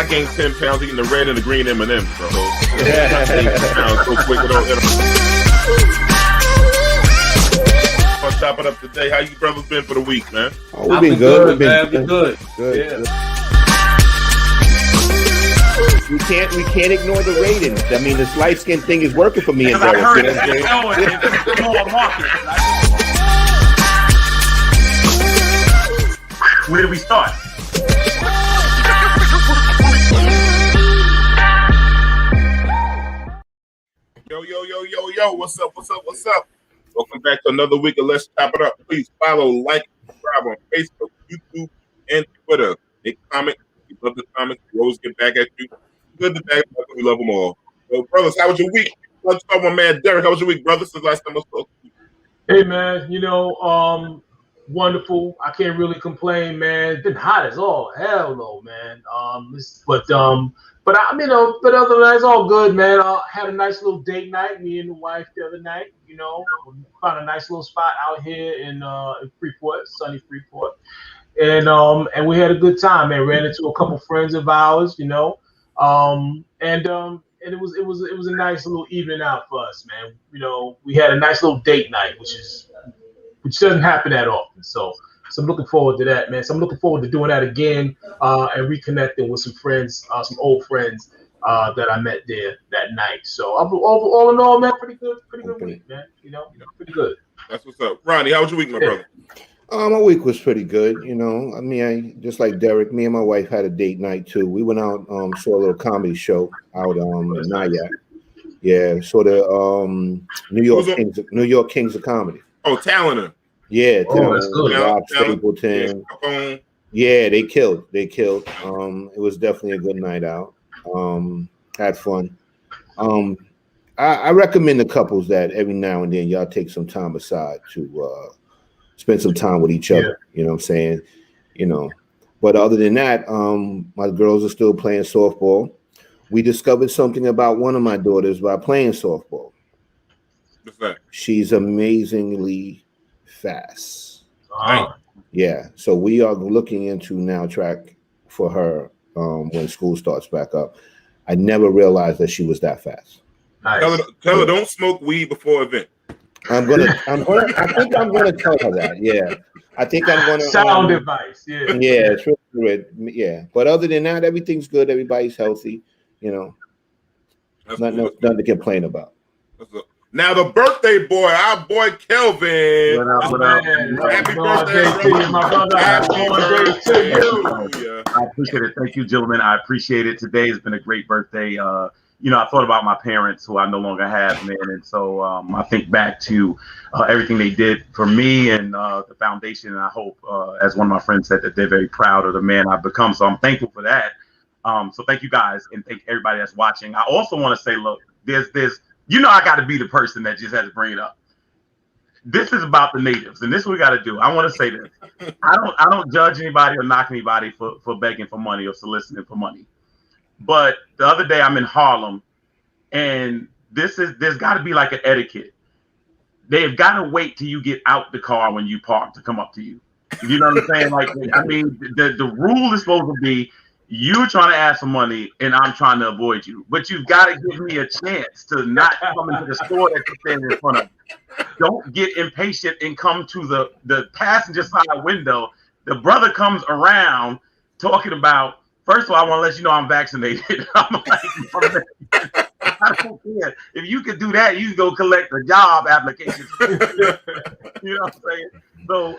gained 10 pounds eating the red and the green M&Ms, bro. So quick I'll chop it up today. How you brothers been for the week, man? Oh, we've been good, man. Been good. Yeah. We can't ignore the ratings. I mean, this light skin thing is working for me and Derek. I heard it's going market. Where do we start? Yo, what's up? Welcome back to another week of Let's Chop It Up. Please follow, like, subscribe on Facebook, YouTube, and Twitter. Make comments. We love the comments. We always get back at you. Good to back, we love them all. So, brothers, how was your week? Let's talk about my man Derek. How was your week, brother, since last time I spoke to you? Hey, man, wonderful. I can't really complain, man. It's been hot as all hell, no, man. But other than that, it's all good, man. Had a nice little date night, me and the wife the other night. Found a nice little spot out here in Freeport, sunny Freeport, and we had a good time, man. Ran into a couple friends of ours, and it was a nice little evening out for us, man. We had a nice little date night, which doesn't happen that often. So I'm looking forward to that, man. So I'm looking forward to doing that again and reconnecting with some friends, some old friends that I met there that night. So all in all, man, pretty good week, man. Pretty good. That's what's up. Rodney, how was your week, my brother? My week was pretty good. I just like Derek, me and my wife had a date night too. We went out, saw a little comedy show out in Nyack. Yeah, saw the New York Kings of Comedy. Oh, Talenter. Yeah, that's good. Rob Stapleton. Yeah, they killed. It was definitely a good night out. Had fun. I recommend the couples that every now and then y'all take some time aside to spend some time with each other. Yeah. You know what I'm saying? But other than that, my girls are still playing softball. We discovered something about one of my daughters by playing softball. What's that? She's amazingly fast. Wow. Yeah. So we are looking into now track for her when school starts back up. I never realized that she was that fast. Nice. Tell her don't smoke weed before event. I think I'm gonna tell her that. Yeah. I think I'm gonna sound advice. Yeah. Yeah, it's really good. Yeah. But other than that, everything's good. Everybody's healthy. Nothing to complain about. Now the birthday boy, our boy Kelvin. What up? Happy birthday to you, my brother. Happy birthday to you. I appreciate it. Thank you, gentlemen. I appreciate it. Today has been a great birthday. I thought about my parents who I no longer have, man. And so I think back to everything they did for me and the foundation. And I hope, as one of my friends said, that they're very proud of the man I've become. So I'm thankful for that. So thank you guys, and thank everybody that's watching. I also want to say, look, there's I got to be the person that just has to bring it up. This is about the natives, and this is what we got to do. I want to say this. I don't judge anybody or knock anybody for begging for money or soliciting for money. But the other day I'm in Harlem, and there's got to be like an etiquette. They've got to wait till you get out the car when you park to come up to you. You know what I'm saying? Like, the rule is supposed to be you're trying to ask for money and I'm trying to avoid you. But you've got to give me a chance to not come into the store that you're standing in front of. Don't get impatient and come to the passenger side window. The brother comes around talking about, first of all, I want to let you know I'm vaccinated. I'm like, I don't care. If you could do that, you can go collect a job application. You know what I'm saying?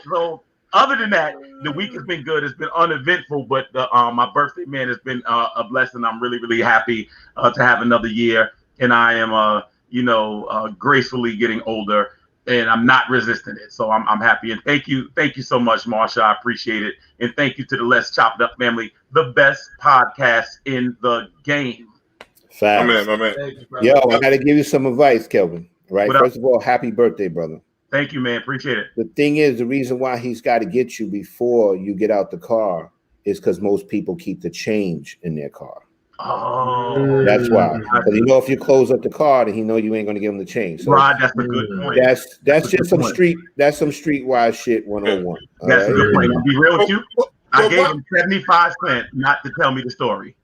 So other than that, the week has been good. It's been uneventful, but my birthday, man, has been a blessing. I'm really, really happy to have another year, and I am, gracefully getting older, and I'm not resisting it. So I'm happy, and thank you so much, Marsha. I appreciate it, and thank you to the Let's Chop It Up family, the best podcast in the game. Facts. My man. Yo, I got to give you some advice, Kelvin. Right. First of all, happy birthday, brother. Thank you, man. Appreciate it. The thing is, the reason why he's got to get you before you get out the car is because most people keep the change in their car. Oh, that's why. Because if you close up the car, then you ain't gonna give him the change. So Rod, that's a good point. That's just some streetwise shit 101. That's a good point. To be real with you, I gave him 75 cents not to tell me the story.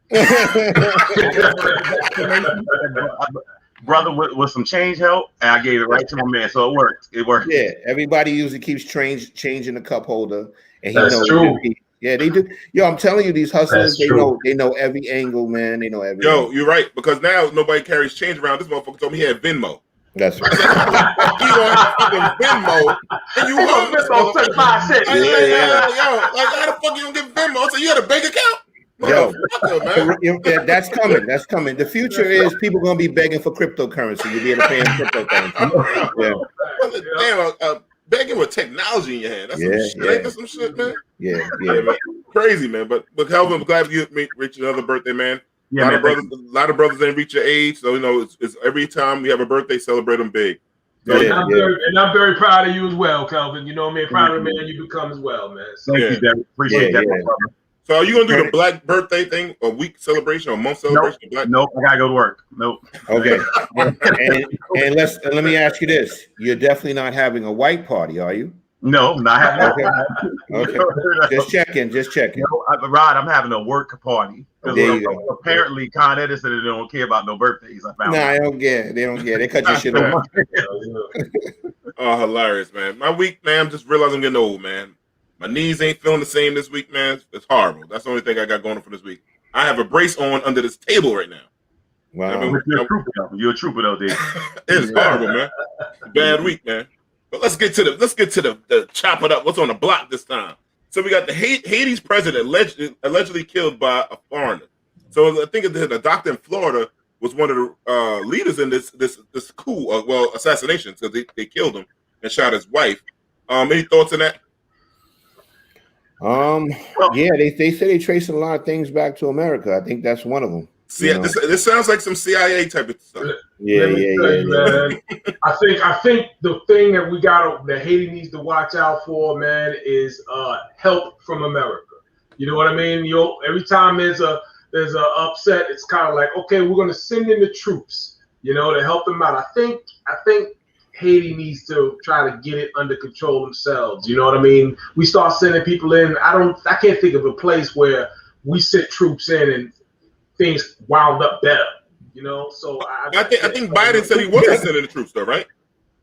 Brother with some change help, and I gave it right to my man, so it worked. It worked. Yeah, everybody usually keeps changing the cup holder, and he That's knows. true. Yeah, they do. Yo, I'm telling you, these hustlers, That's true. they know every angle, man. They know every. Yo, you're right, because now nobody carries change around. This motherfucker told me he had Venmo. That's right. You on fucking Venmo, and you homeless. Venmo 35 cents. Yo, like how the fuck you gonna get Venmo? So you had a bank account? Yo, man. That's coming. That's coming. The future is people gonna be begging for cryptocurrency. You'll be able to pay in cryptocurrency. Damn, begging with technology in your hand. That's some shit. Ain't that some shit, man? Yeah, man. Crazy, man. But Kelvin, I'm glad you reached another birthday, man. Yeah, a lot of brothers didn't reach your age, so it's every time we have a birthday, celebrate them big. So, and I'm very proud of you as well, Kelvin. You know what I mean? Proud of the man you become as well, man. So, Thank you, Derik. Appreciate that, my brother. So are you gonna do the black birthday thing, a week celebration, or a month celebration? Nope, I gotta go to work. Nope. Okay. and let me ask you this: you're definitely not having a white party, are you? No, not having. Okay. Just checking. No, Rod, I'm having a work party. There you go. Apparently, Con Edison they don't care about no birthdays. I found. Nah, I don't get it. They don't get it. They cut your shit off. Oh, hilarious, man. My week, man, I'm just realizing I'm getting old, man. My knees ain't feeling the same this week, man. It's horrible. That's the only thing I got going on for this week. I have a brace on under this table right now. Wow. You're a trooper, though, dude. It's horrible, man. Bad week, man. But let's get to the chop it up. What's on the block this time? So we got the Haiti's president allegedly killed by a foreigner. So I think the doctor in Florida was one of the leaders in this coup, assassination. So they killed him and shot his wife. Any thoughts on that? Yeah, they say they tracing a lot of things back to America. I think that's one of them. See, this sounds like some CIA type of stuff. Yeah. Man. I think the thing that Haiti needs to watch out for, man, is help from America. You know what I mean? Every time there's a upset, it's kind of like, okay, we're gonna send in the troops, to help them out. I think Haiti needs to try to get it under control themselves. You know what I mean? We start sending people in. I can't think of a place where we sent troops in and things wound up better. So I think Biden said he wasn't sending the troops, though, right?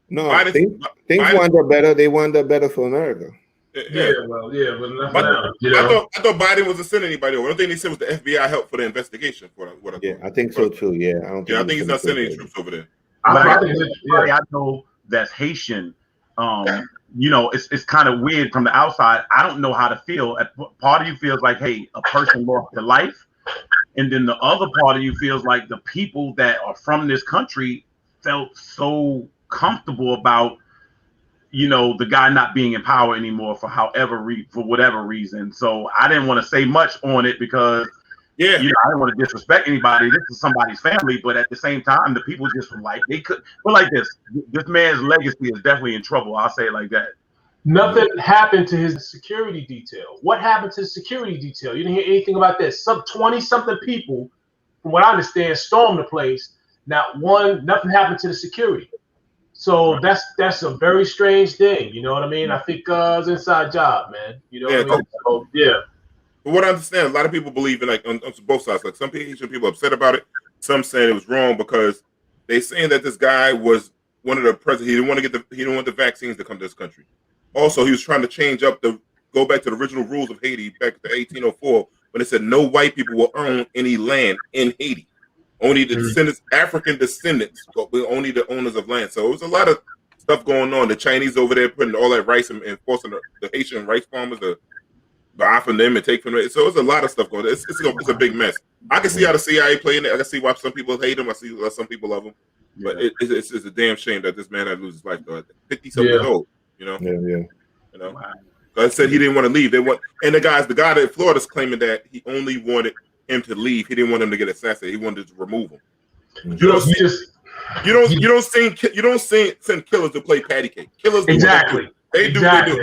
No, things wound up better. They wound up better for America. But nothing else. I thought Biden wasn't sending anybody over. I don't think they said was the FBI help for the investigation. I think so too. Yeah, I think he's not sending any troops over there. I know that's Haitian. It's kind of weird from the outside. I don't know how to feel. Part of you feels like, hey, a person lost their life. And then the other part of you feels like the people that are from this country felt so comfortable about, the guy not being in power anymore for whatever reason. So I didn't want to say much on it because I didn't want to disrespect anybody. This is somebody's family, but at the same time, the people just were like, this man's legacy is definitely in trouble. I'll say it like that. Nothing happened to his security detail. What happened to his security detail? You didn't hear anything about this. Some 20-something people, from what I understand, stormed the place. Nothing happened to the security. So that's a very strange thing. You know what I mean? I think it's an inside job, man. You know what I mean? So, yeah. But what I understand, a lot of people believe in on both sides. Like some people are upset about it. Some saying it was wrong because they saying that this guy was one of the presidents. He didn't want the vaccines to come to this country. Also, he was trying to go back to the original rules of Haiti back to 1804 when it said no white people will own any land in Haiti. Only the descendants, African descendants, only the owners of land. So it was a lot of stuff going on. The Chinese over there putting all that rice and forcing the Haitian rice farmers to buy from them and take from them. So it's a lot of stuff going on. It's a big mess. I can see how the CIA playing it. I can see why some people hate him. I see why some people love him. But it's a damn shame that this man had to lose his life though at 50-something years old. I said he didn't want to leave. And the guy in Florida's claiming that he only wanted him to leave. He didn't want him to get assassinated. He wanted to remove him. You don't send killers to play patty cake. Killers do exactly. They do. What they do. You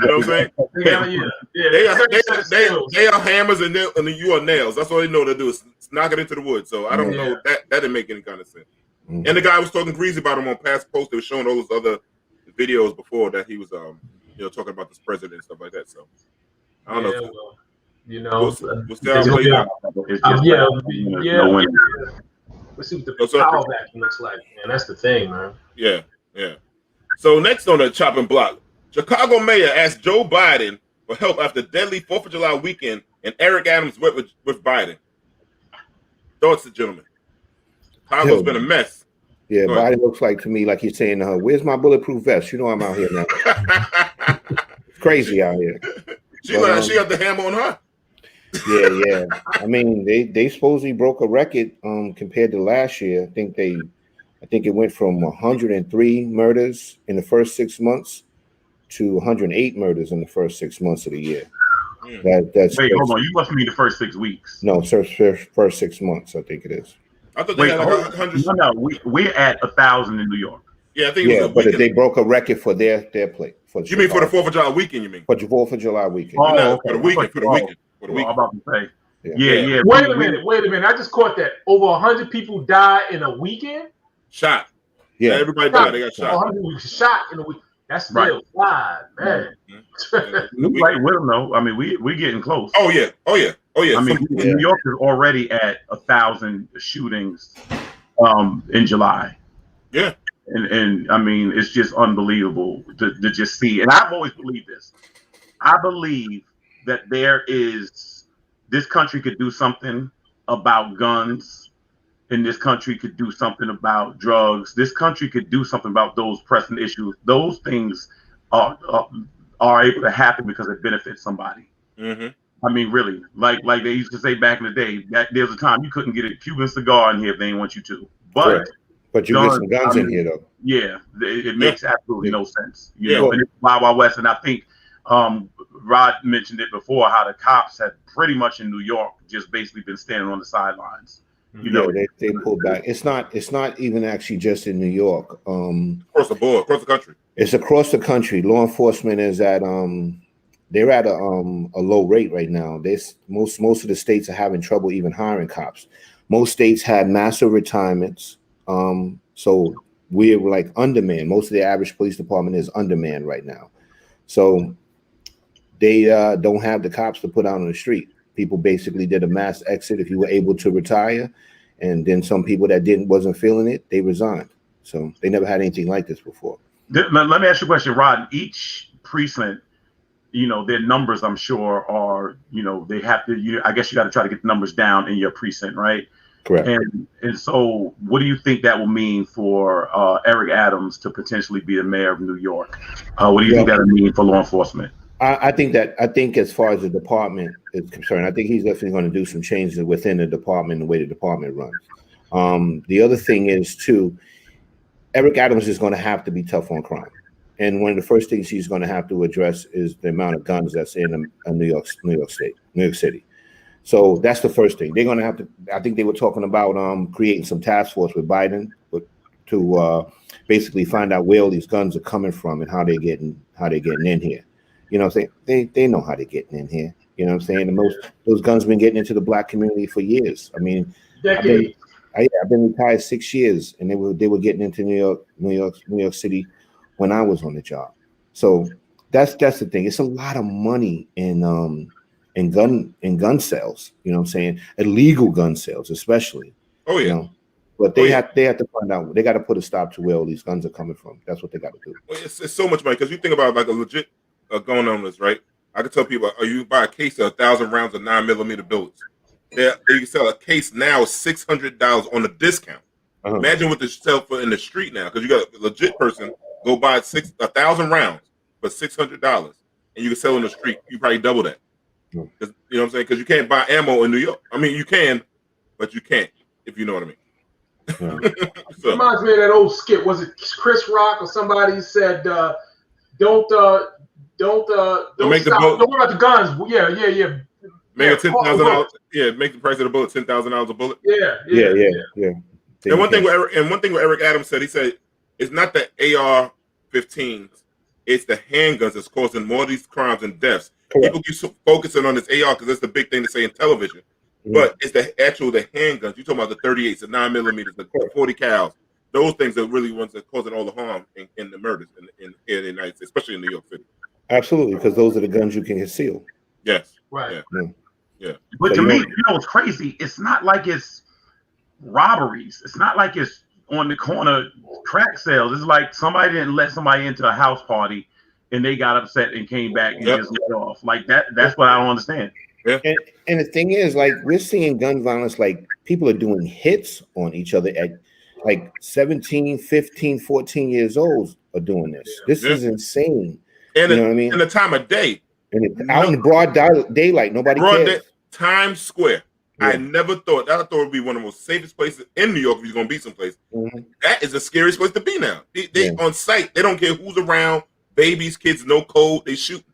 know what I'm saying? They are hammers and you are nails. That's all they know to do is knock it into the wood. So I don't know that didn't make any kind of sense. And the guy was talking greasy about him on past posts. They were showing all those other videos before that he was talking about this president and stuff like that. So I don't know. You know, we'll see how it plays out. It's just no winning. Let's see what the power vacuum looks like, man. That's the thing, man. Yeah. So next on the chopping block, Chicago mayor asked Joe Biden for help after deadly 4th of July weekend, and Eric Adams went with Biden. Thoughts, gentlemen? Chicago's been a mess. Yeah, Biden looks like to me like he's saying to her, "Where's my bulletproof vest? You know I'm out here now." It's crazy out here. She got the hammer on her. Yeah. I mean, they supposedly broke a record compared to last year. I think it went from 103 murders in the first 6 months to 108 murders in the first 6 months of the year. That's wait, hold on. You must mean the first 6 weeks. No, first 6 months. I think it is. I thought they had like 100. No, we're at 1,000 in New York. Yeah, I think. It was but they broke a record for their play. You mean for the 4th of July weekend? You mean for the 4th of July weekend? Oh, okay. For the weekend. For the weekend. I'm about to say. Yeah. Wait a minute. I just caught that. Over 100 people died in a weekend. Shot. Yeah, everybody died. They got shot. 100 people shot in a week. That's real wide, man. We right with them though. I mean, we getting close. Oh yeah. I mean, New York is already at 1,000 shootings in July. Yeah. And I mean, it's just unbelievable to just see. And I've always believed this. I believe that this country could do something about guns, and this country could do something about drugs. This country could do something about those pressing issues. Those things are able to happen because it benefits somebody. Mm-hmm. I mean, really, like they used to say back in the day, that there's a time you couldn't get a Cuban cigar in here if they didn't want you to. But you get some guns in here, though. Yeah, it makes absolutely no sense. You know, and it's Wild West. And I think Rod mentioned it before, how the cops have pretty much in New York just basically been standing on the sidelines. You know, they pulled back. It's not even actually just in New York. Across the board, across the country. It's across the country. Law enforcement is at they're at a low rate right now. Most of the states are having trouble even hiring cops. Most states had massive retirements. So we're like undermanned. Most of the average police department is undermanned right now. So they don't have the cops to put out on the street. People basically did a mass exit if you were able to retire. And then some people that wasn't feeling it, they resigned. So they never had anything like this before. Let me ask you a question, Rod. Each precinct, you know, their numbers, I'm sure, are, you know, they have to, I guess you got to try to get the numbers down in your precinct, right? Correct. And so what do you think that will mean for Eric Adams to potentially be the mayor of New York? What do you think that will mean for law enforcement? I think as far as the department is concerned, I think he's definitely going to do some changes within the department, the way the department runs. The other thing is too, Eric Adams is going to have to be tough on crime. And one of the first things he's going to have to address is the amount of guns that's in New York City. So that's the first thing. They're going to have to, I think they were talking about creating some task force with Biden to basically find out where all these guns are coming from and how they're getting in here. You know what I'm saying? They know how they're getting in here. You know what I'm saying? And those guns been getting into the black community for years. I mean, I've been retired 6 years, and they were getting into New York City when I was on the job. So that's the thing. It's a lot of money in gun sales. You know what I'm saying? Illegal gun sales, especially. Oh yeah. You know? But they have to find out. They got to put a stop to where all these guns are coming from. That's what they got to do. Well, it's so much money because you think about like a legit gun on this, right? I can tell people, you buy a case of 1,000 rounds of 9mm bullets. They can sell a case now $600 on a discount. Uh-huh. Imagine what they sell for in the street now, because you got a legit person go buy 1,000 rounds for $600, and you can sell in the street. You probably double that. You know what I'm saying? Because you can't buy ammo in New York. I mean, you can, but you can't, if you know what I mean. So. Reminds me of that old skit. Was it Chris Rock or somebody said, don't make stop. Don't worry about the guns. Yeah. Make it $10,000. Yeah, make the price of the bullet $10,000 a bullet. Yeah. And one thing with Eric Adams said, he said it's not the AR-15s, it's the handguns that's causing more of these crimes and deaths. Correct. People keep focusing on this AR because that's the big thing to say in television. Mm-hmm. But it's the handguns. You're talking about the 38s, the 9mm, the 40 cals. Those things are really ones that causing all the harm in the murders in the United States, especially in New York City. Absolutely, because those are the guns you can conceal. Yes. Right. Yeah. Yeah. But to me, you know what's crazy? It's not like it's robberies. It's not like it's on the corner crack sales. It's like somebody didn't let somebody into a house party and they got upset and came back and just let off. Like that's what I don't understand. Yeah. And the thing is, like, we're seeing gun violence, like people are doing hits on each other at like 17, 15, 14 years old are doing this. This is insane. And you know what I mean? And the time of day. And it's out in broad daylight. Nobody cares. Times Square. Yeah. I never thought it would be one of the most safest places in New York if you're going to be someplace. Mm-hmm. That is the scariest place to be now. They on site. They don't care who's around. Babies, kids, no code. They shoot.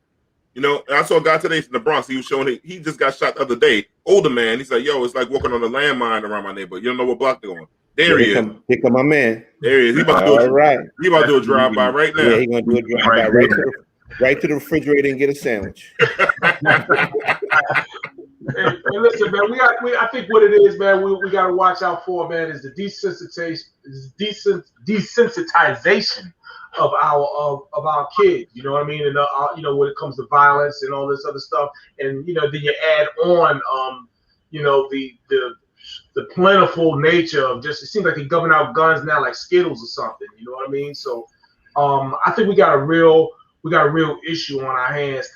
You know, and I saw a guy today from the Bronx. He was showing it. He just got shot the other day. Older man. He's like, yo, it's like walking on a landmine around my neighborhood. You don't know what block they're on. There he is. Here come my man. There he is. He about to do a drive-by right now. Yeah, he's going to do a drive-by right to the refrigerator and get a sandwich. Hey, listen, man. I think what it is, man. We got to watch out for, man, is the desensitization of our kids. You know what I mean? And you know, when it comes to violence and all this other stuff, and you know, then you add on, you know, the plentiful nature of just, it seems like they're giving out guns now like Skittles or something. You know what I mean? So, I think we got a real issue on our hands.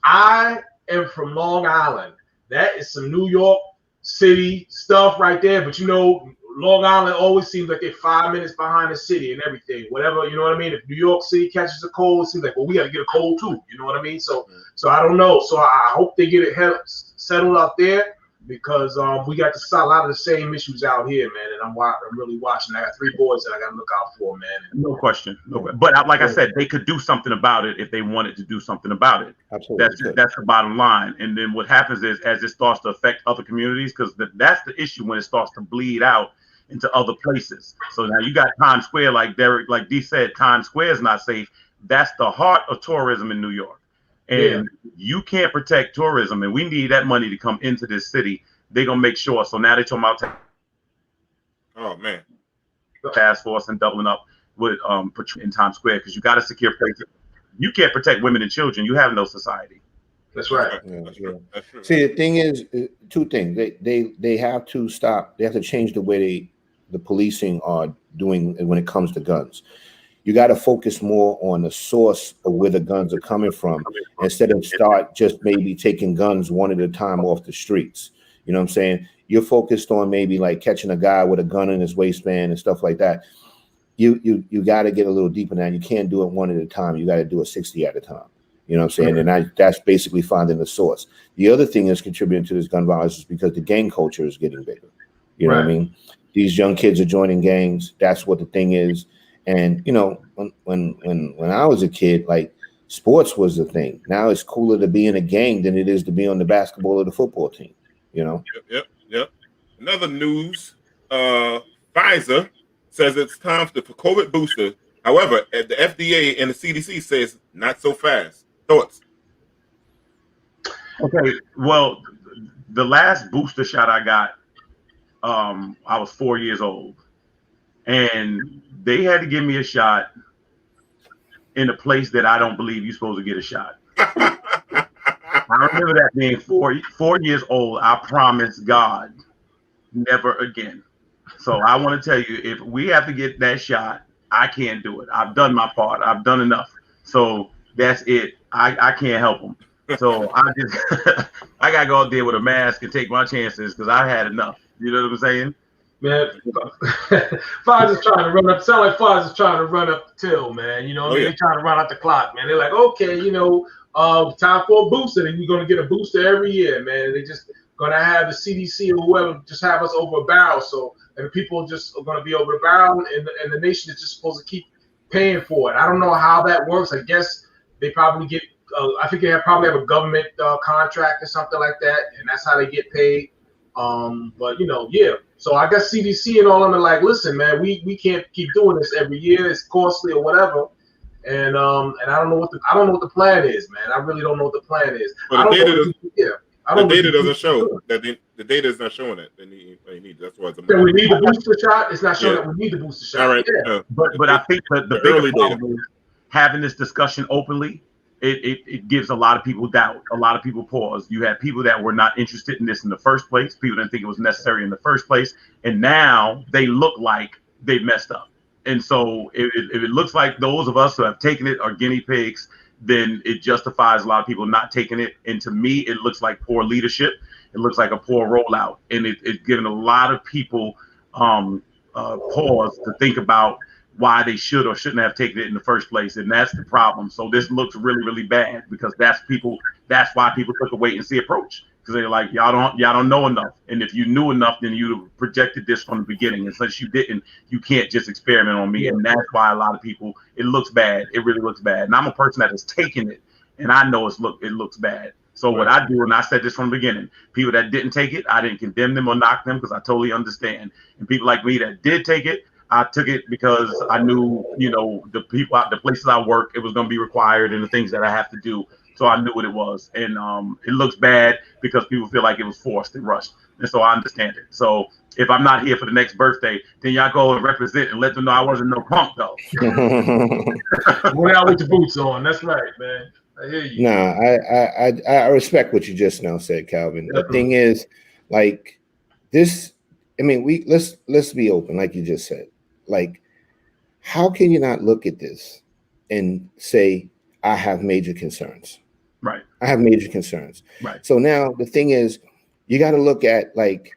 I am from Long Island. That is some New York City stuff right there. But you know, Long Island always seems like they're 5 minutes behind the city and everything. Whatever, you know what I mean? If New York City catches a cold, it seems like, well, we got to get a cold too. You know what I mean? So I don't know. So I hope they get it settled out there, because we got a lot of the same issues out here, man. And I'm really watching. I got 3 boys that I got to look out for, man. No question. But like I said, they could do something about it if they wanted to do something about it. Absolutely. That's the bottom line. And then what happens is, as it starts to affect other communities, because that's the issue when it starts to bleed out into other places. So now you got Times Square, like D said, Times Square is not safe. That's the heart of tourism in New York. And you can't protect tourism, and we need that money to come into this city. They're gonna make sure. So now they're talking about task force and doubling up with in Times Square, because you got to secure places. You can't protect women and children. You have no society. That's right. That's true. See, the thing is, 2 things. They have to stop. They have to change the way the policing are doing when it comes to guns. You got to focus more on the source of where the guns are coming from, instead of start just maybe taking guns one at a time off the streets. You know what I'm saying? You're focused on maybe like catching a guy with a gun in his waistband and stuff like that. You got to get a little deeper now. You can't do it one at a time. You got to do it 60 at a time. You know what I'm saying? And that's basically finding the source. The other thing that's contributing to this gun violence is because the gang culture is getting bigger. You know what I mean? These young kids are joining gangs. That's what the thing is. And you know, when I was a kid, like, sports was the thing. Now it's cooler to be in a gang than it is to be on the basketball or the football team. You know. Yep. Another news: Pfizer says it's time for COVID booster. However, the FDA and the CDC says not so fast. Thoughts? Okay. Well, the last booster shot I got, I was 4 years old, and they had to give me a shot in a place that I don't believe you're supposed to get a shot. I remember that being 4 years old. I promise God, never again. So I want to tell you, if we have to get that shot, I can't do it. I've done my part. I've done enough. So that's it. I can't help them. So I got to go out there with a mask and take my chances, because I had enough. You know what I'm saying? Man, Pfizer's trying to run up. Sound like Pfizer's trying to run up the till, man. You know what I mean? They're trying to run out the clock, man. They're like, okay, you know, time for a booster, and we're going to get a booster every year, man. They just going to have the CDC or whoever just have us over a barrel. So, and the people just are going to be over the barrel, and the nation is just supposed to keep paying for it. I don't know how that works. I guess they probably get, I think they probably have a government contract or something like that, and that's how they get paid. But you know, so I guess CDC and all of them are like, listen, man, we can't keep doing this every year. It's costly or whatever. And I don't know what the plan is, man. I really don't know what the plan is. But the data doesn't show that the data is not showing that they need. That's why it's we need the booster shot. It's not showing that we need the booster shot. All right. But I think that the bigger problem is having this discussion openly it gives a lot of people doubt, a lot of people pause. You had people that were not interested in this in the first place. People didn't think it was necessary in the first place. And now they look like they messed up. And so if it looks like those of us who have taken it are guinea pigs, then it justifies a lot of people not taking it. And to me, it looks like poor leadership. It looks like a poor rollout. And it's given a lot of people pause to think about why they should or shouldn't have taken it in the first place. And that's the problem. So this looks really, really bad because that's why people took a wait and see approach. Because they're like, y'all don't know enough. And if you knew enough, then you'd have projected this from the beginning. And since you didn't, you can't just experiment on me. And that's why a lot of people, it looks bad. It really looks bad. And I'm a person that has taken it, and I know it looks bad. So what I do, and I said this from the beginning, people that didn't take it, I didn't condemn them or knock them because I totally understand. And people like me that did take it, I took it because I knew, the places I work, it was going to be required and the things that I have to do. So I knew what it was. And it looks bad because people feel like it was forced and rushed. And so I understand it. So if I'm not here for the next birthday, then y'all go and represent and let them know I wasn't no punk, though. Went out with your boots on. That's right, man. I hear you. No, I respect what you just now said, Kelvin. The thing is, like, this, I mean, let's be open, like you just said. Like, how can you not look at this and say, I have major concerns? Right. I have major concerns. Right. So now the thing is, you got to look at, like,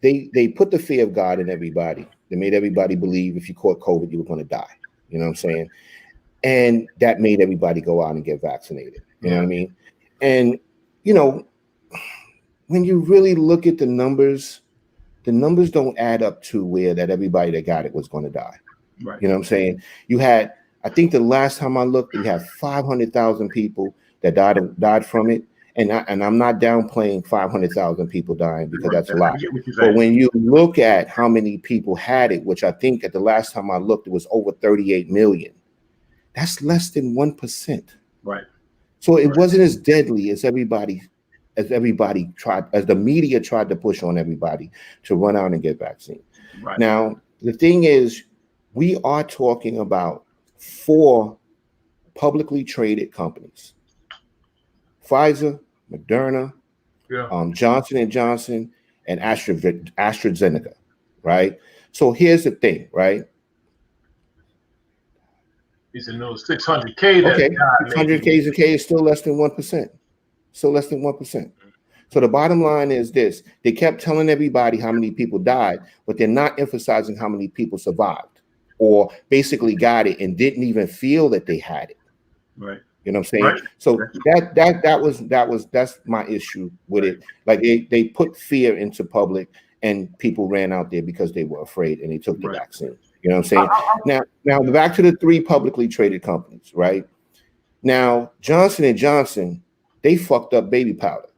they put the fear of God in everybody. They made everybody believe if you caught COVID, you were going to die. You know what I'm saying? And that made everybody go out and get vaccinated. You know what I mean? And, when you really look at the numbers don't add up to where that everybody that got it was going to die. Right. You know what I'm saying? You had, I think the last time I looked, you had 500,000 people that died from it. And I'm not downplaying 500,000 people dying because that's a lot. But when you look at how many people had it, which I think at the last time I looked, it was over 38 million. That's less than 1%. Right. So it wasn't as deadly as everybody tried, as the media tried to push on everybody to run out and get vaccine. Right. Now, the thing is, we are talking about 4 publicly traded companies: Pfizer, Moderna, Johnson & Johnson, and AstraZeneca, right? So here's the thing, right? He's in those 600K. Okay, 600K is still less than 1%. Still less than 1%. So the bottom line is this: they kept telling everybody how many people died, but they're not emphasizing how many people survived or basically got it and didn't even feel that they had it. Right. You know what I'm saying? Right. So that's my issue with it. Like they put fear into public, and people ran out there because they were afraid and they took the vaccine. You know what I'm saying? Now back to the 3 publicly traded companies, right? Now, Johnson & Johnson, they fucked up baby powder,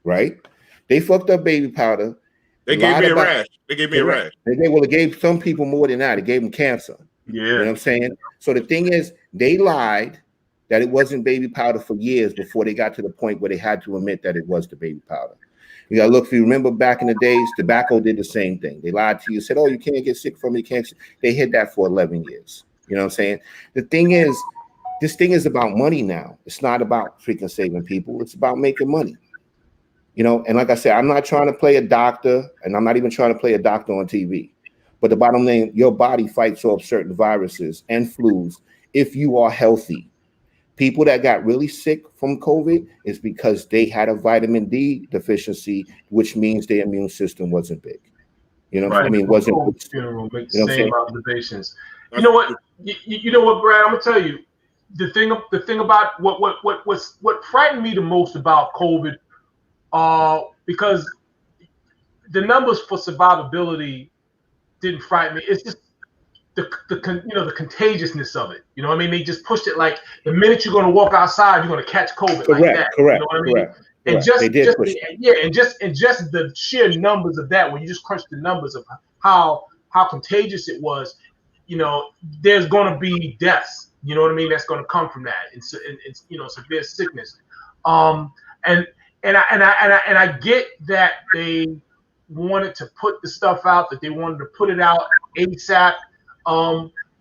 right? They fucked up baby powder. They gave me a rash. They gave me a rash. It gave some people more than that. It gave them cancer. Yeah. You know what I'm saying? So the thing is, they lied that it wasn't baby powder for years before they got to the point where they had to admit that it was the baby powder. You got to look, if you remember back in the days, tobacco did the same thing. They lied to you, said, oh, you can't get sick from it. They hid that for 11 years. You know what I'm saying? The thing is, this thing is about money now. It's not about freaking saving people. It's about making money. And like I said, I'm not trying to play a doctor, and I'm not even trying to play a doctor on TV. But the bottom line, your body fights off certain viruses and flus if you are healthy. People that got really sick from COVID is because they had a vitamin D deficiency, which means their immune system wasn't big. You know what I mean? Wasn't make the same observations. You know what? You know what, Brad? I'm gonna tell you the thing about what frightened me the most about COVID, because the numbers for survivability didn't frighten me. It's just the contagiousness of it. You know what I mean? They just pushed it like the minute you're going to walk outside, you're going to catch COVID. Correct, like that. Correct. You know what I mean? Correct. And Correct. just the sheer numbers of that, when you just crunch the numbers of how contagious it was, there's going to be deaths. You know what I mean? That's going to come from that. It's severe sickness. And I get that they wanted to put the stuff out, that they wanted to put it out ASAP.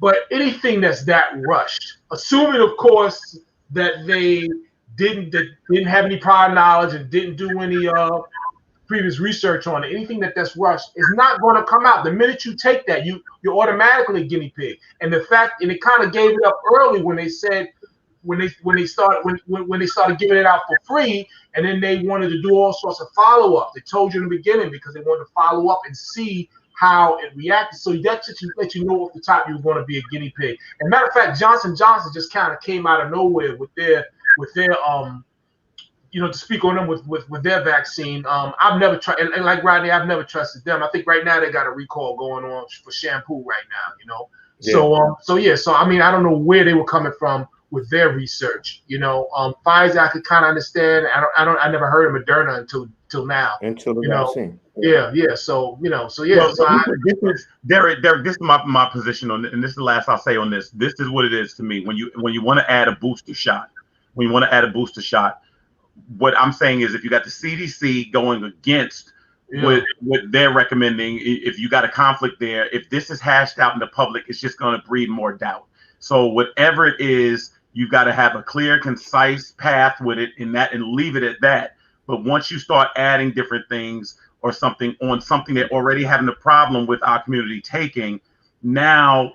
But anything that's that rushed, assuming, of course, that they didn't have any prior knowledge and didn't do any previous research on it, anything that's rushed is not going to come out. The minute you take that, you're automatically a guinea pig. And the fact, and it kind of gave it up early when they said when they started giving it out for free, and then they wanted to do all sorts of follow up. They told you in the beginning because they wanted to follow up and see how it reacted. So that let you know off the top you were going to be a guinea pig. And matter of fact, Johnson & Johnson just kind of came out of nowhere with their to speak on them with their vaccine. I've never tried, and like Rodney, I've never trusted them. I think right now they got a recall going on for shampoo right now, Yeah. So I mean, I don't know where they were coming from with their research, Pfizer I could kind of understand. I never heard of Moderna until now. Until the vaccine. Yeah. So Well, this is Derek. This is my position on it, and this is the last I'll say on this. This is what it is to me. When you want to add a booster shot, what I'm saying is if you got the CDC going against what they're recommending, if you got a conflict there, if this is hashed out in the public, it's just going to breed more doubt. So whatever it is, you got to have a clear, concise path with it in that and leave it at that. But once you start adding different things or something they're already having a problem with our community taking, now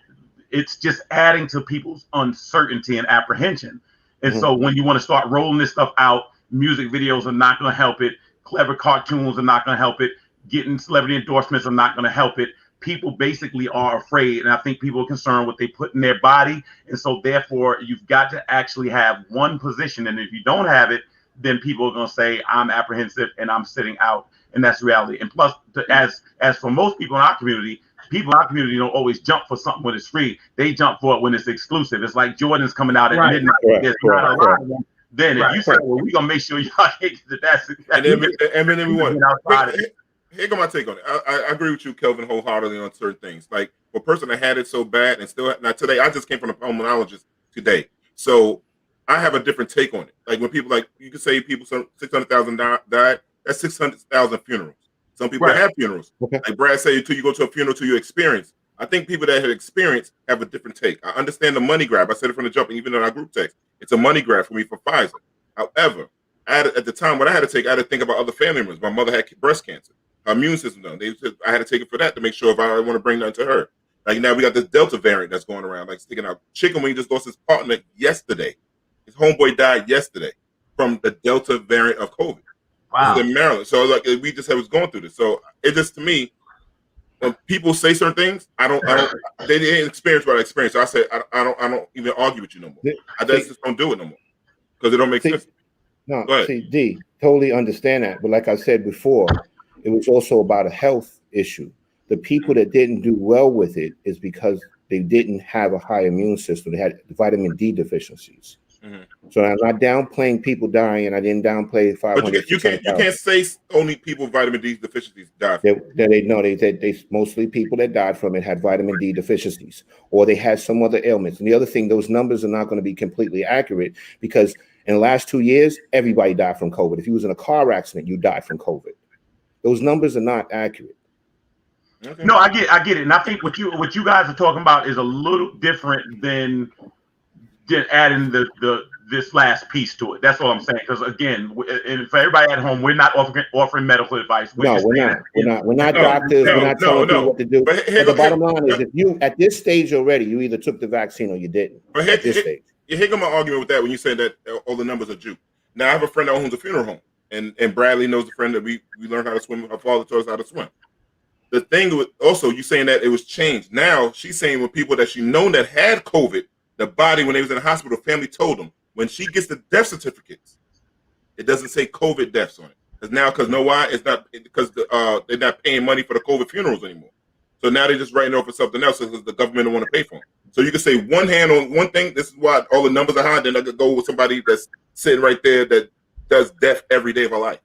it's just adding to people's uncertainty and apprehension. And so when you want to start rolling this stuff out, music videos are not going to help it. Clever cartoons are not going to help it. Getting celebrity endorsements are not going to help it. People basically are afraid, and I think people are concerned what they put in their body. And so therefore, you've got to actually have one position. And if you don't have it, then people are going to say, I'm apprehensive and I'm sitting out. And that's reality. And plus, as for most people in our community don't always jump for something when it's free. They jump for it when it's exclusive. It's like Jordan's coming out at midnight. There's not a lot of them. Then if you say, well, we're going to make sure y'all get that. And then we want here go my take on it. I agree with you, Kelvin, wholeheartedly on certain things. Like for a person that had it so bad and still now today, I just came from a pulmonologist today, so I have a different take on it. Like when people you could say 600,000 died. That's 600,000 funerals. Some people have funerals. Okay. Like Brad said, until you go to a funeral, till you experience. I think people that have experienced have a different take. I understand the money grab. I said it from the jump, even in our group text. It's a money grab for me for Pfizer. However, at the time when I had to take, I had to think about other family members. My mother had breast cancer. Her immune system done. I had to take it for that to make sure if I don't want to bring nothing to her. Like now we got this Delta variant that's going around, like sticking out. Chicken Wing just lost his partner yesterday. His homeboy died yesterday from the Delta variant of COVID. Wow. In Maryland. So like we just was going through this. So it just, to me, when people say certain things, they didn't experience what I experienced. So I said, I don't even argue with you no more. I just don't do it no more because it don't make sense. No, see, D, totally understand that. But like I said before, it was also about a health issue. The people that didn't do well with it is because they didn't have a high immune system. They had vitamin D deficiencies. Mm-hmm. So I'm not downplaying people dying. I didn't downplay 500. But you can't say only people with vitamin D deficiencies died. They mostly people that died from it had vitamin D deficiencies, or they had some other ailments. And the other thing, those numbers are not going to be completely accurate because in the last 2 years, everybody died from COVID. If you was in a car accident, you died from COVID. Those numbers are not accurate. Okay. No, I get it, and I think what you guys are talking about is a little different than adding this last piece to it. That's all I'm saying. Because again, and for everybody at home, we're not offering medical advice. We're not doctors. We're not telling people what to do. But the bottom line is, if you at this stage already, you either took the vaccine or you didn't. But at this stage, here come my argument with that when you say that all the numbers are juke. Now I have a friend that owns a funeral home, and Bradley knows a friend that we learned how to swim. Her father taught us how to swim. The thing with also you saying that it was changed. Now she's saying with people that she known that had COVID, the body when they was in the hospital, family told them when she gets the death certificates, it doesn't say COVID deaths on it. Because know why? It's not because they're not paying money for the COVID funerals anymore. So now they're just writing off for something else because the government don't want to pay for them. So you can say one hand on one thing. This is why all the numbers are high. Then I could go with somebody that's sitting right there that does death every day of her life.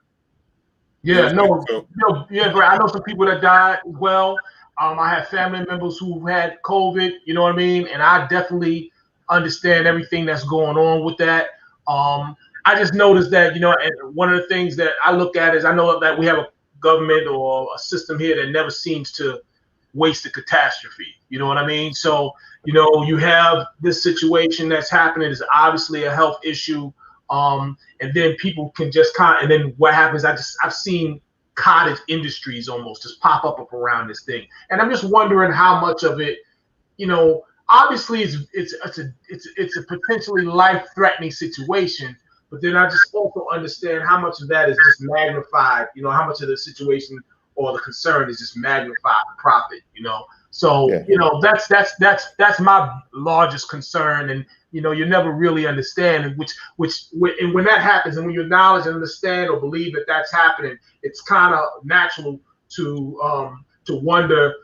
Yeah, bro. I know some people that died as well. I have family members who had COVID. You know what I mean? And I definitely understand everything that's going on with that. I just noticed that, and one of the things that I look at is I know that we have a government or a system here that never seems to waste a catastrophe. You know what I mean? So You have this situation that's happening. It's obviously a health issue. And then people can just and then what happens? I've seen cottage industries almost just pop up around this thing, and I'm just wondering how much of it, obviously it's a potentially life-threatening situation, but then I just also understand how much of that is just magnified. How much of the situation or the concern is just magnified for profit. So that's my largest concern, and you never really understand, and and when that happens, and when you acknowledge and understand or believe that that's happening, it's kind of natural to wonder,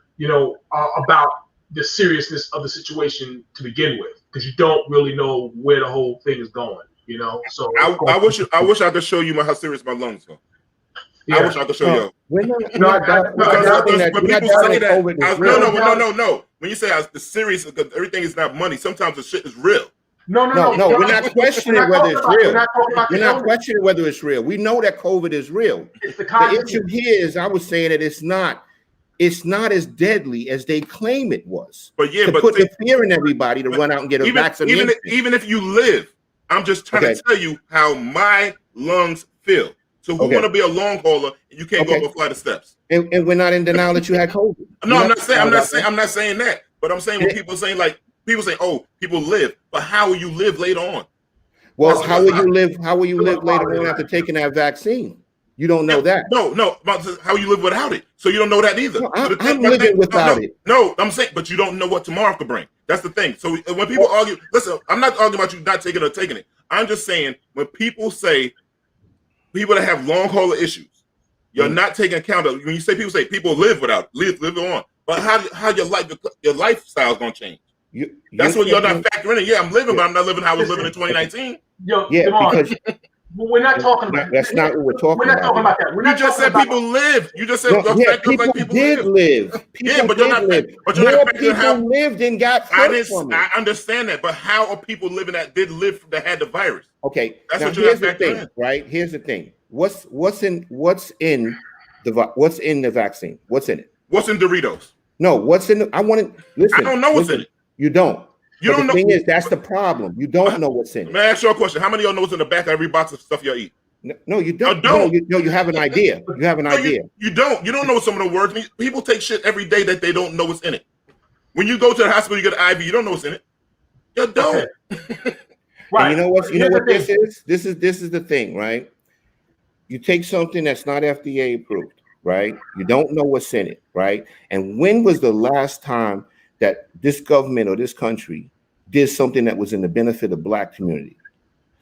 about the seriousness of the situation to begin with, because you don't really know where the whole thing is going. So I wish I could show you how serious my lungs are. Yeah. I wish I could show you. Because when people say that, no. When you say the serious, because everything is not money. Sometimes the shit is real. No. We're not questioning whether it's real. We're not questioning whether it's real. We know that COVID is real. The issue here is, I was saying that it's not as deadly as they claim it was. But put the fear in everybody to run out and get a vaccination. Even if you live, I'm just trying to tell you how my lungs feel. So who want to be a long hauler and you can't go up a flight of steps? And we're not in denial that you had COVID. No, I'm not saying that. But I'm saying when people say, oh, people live, but how will you live later on? Well, how will you live later on after taking that vaccine? You don't know that. No. How you live without it? So you don't know that either. No, I'm living without it. No, I'm saying, but you don't know what tomorrow could bring. That's the thing. So when people argue, listen, I'm not arguing about you not taking it or taking it. I'm just saying when people say people that have long hauler issues, you're not taking account of when you say people live without live on. But how your lifestyle is gonna change? That's what you're not factoring in. Yeah, I'm living, but I'm not living how I was living in 2019. Because we're not talking about that's not what we're talking about. We're not talking about that. You just said people live. You just said people did live. People did live. More people lived and got hurt from it. I understand that, but how are people living that did live that had the virus? Okay, that's now here's the thing, right? Here's the thing. What's in the vaccine? What's in it? What's in Doritos? No, what's in I want to listen. I don't know what's in it. You don't. You don't know. The thing is, that's the problem. You don't know what's in it. May I ask you a question? How many of y'all know what's in the back of every box of stuff y'all eat? No, you don't. You have an idea. You have an idea. You don't. You don't know what some of the words mean. People take shit every day that they don't know what's in it. When you go to the hospital, you get an IV. You don't know what's in it. You don't. Right. And you know what? You know what this is? This is the thing, right? You take something that's not FDA approved, right? You don't know what's in it, right? And when was the last time that this government or this country did something that was in the benefit of the Black community?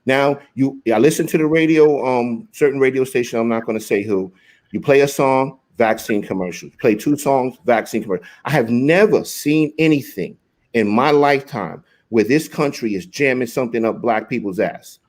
Now, I listen to the radio, certain radio station, I'm not going to say who. You play a song, vaccine commercial. You play 2 songs, vaccine commercial. I have never seen anything in my lifetime where this country is jamming something up Black people's ass.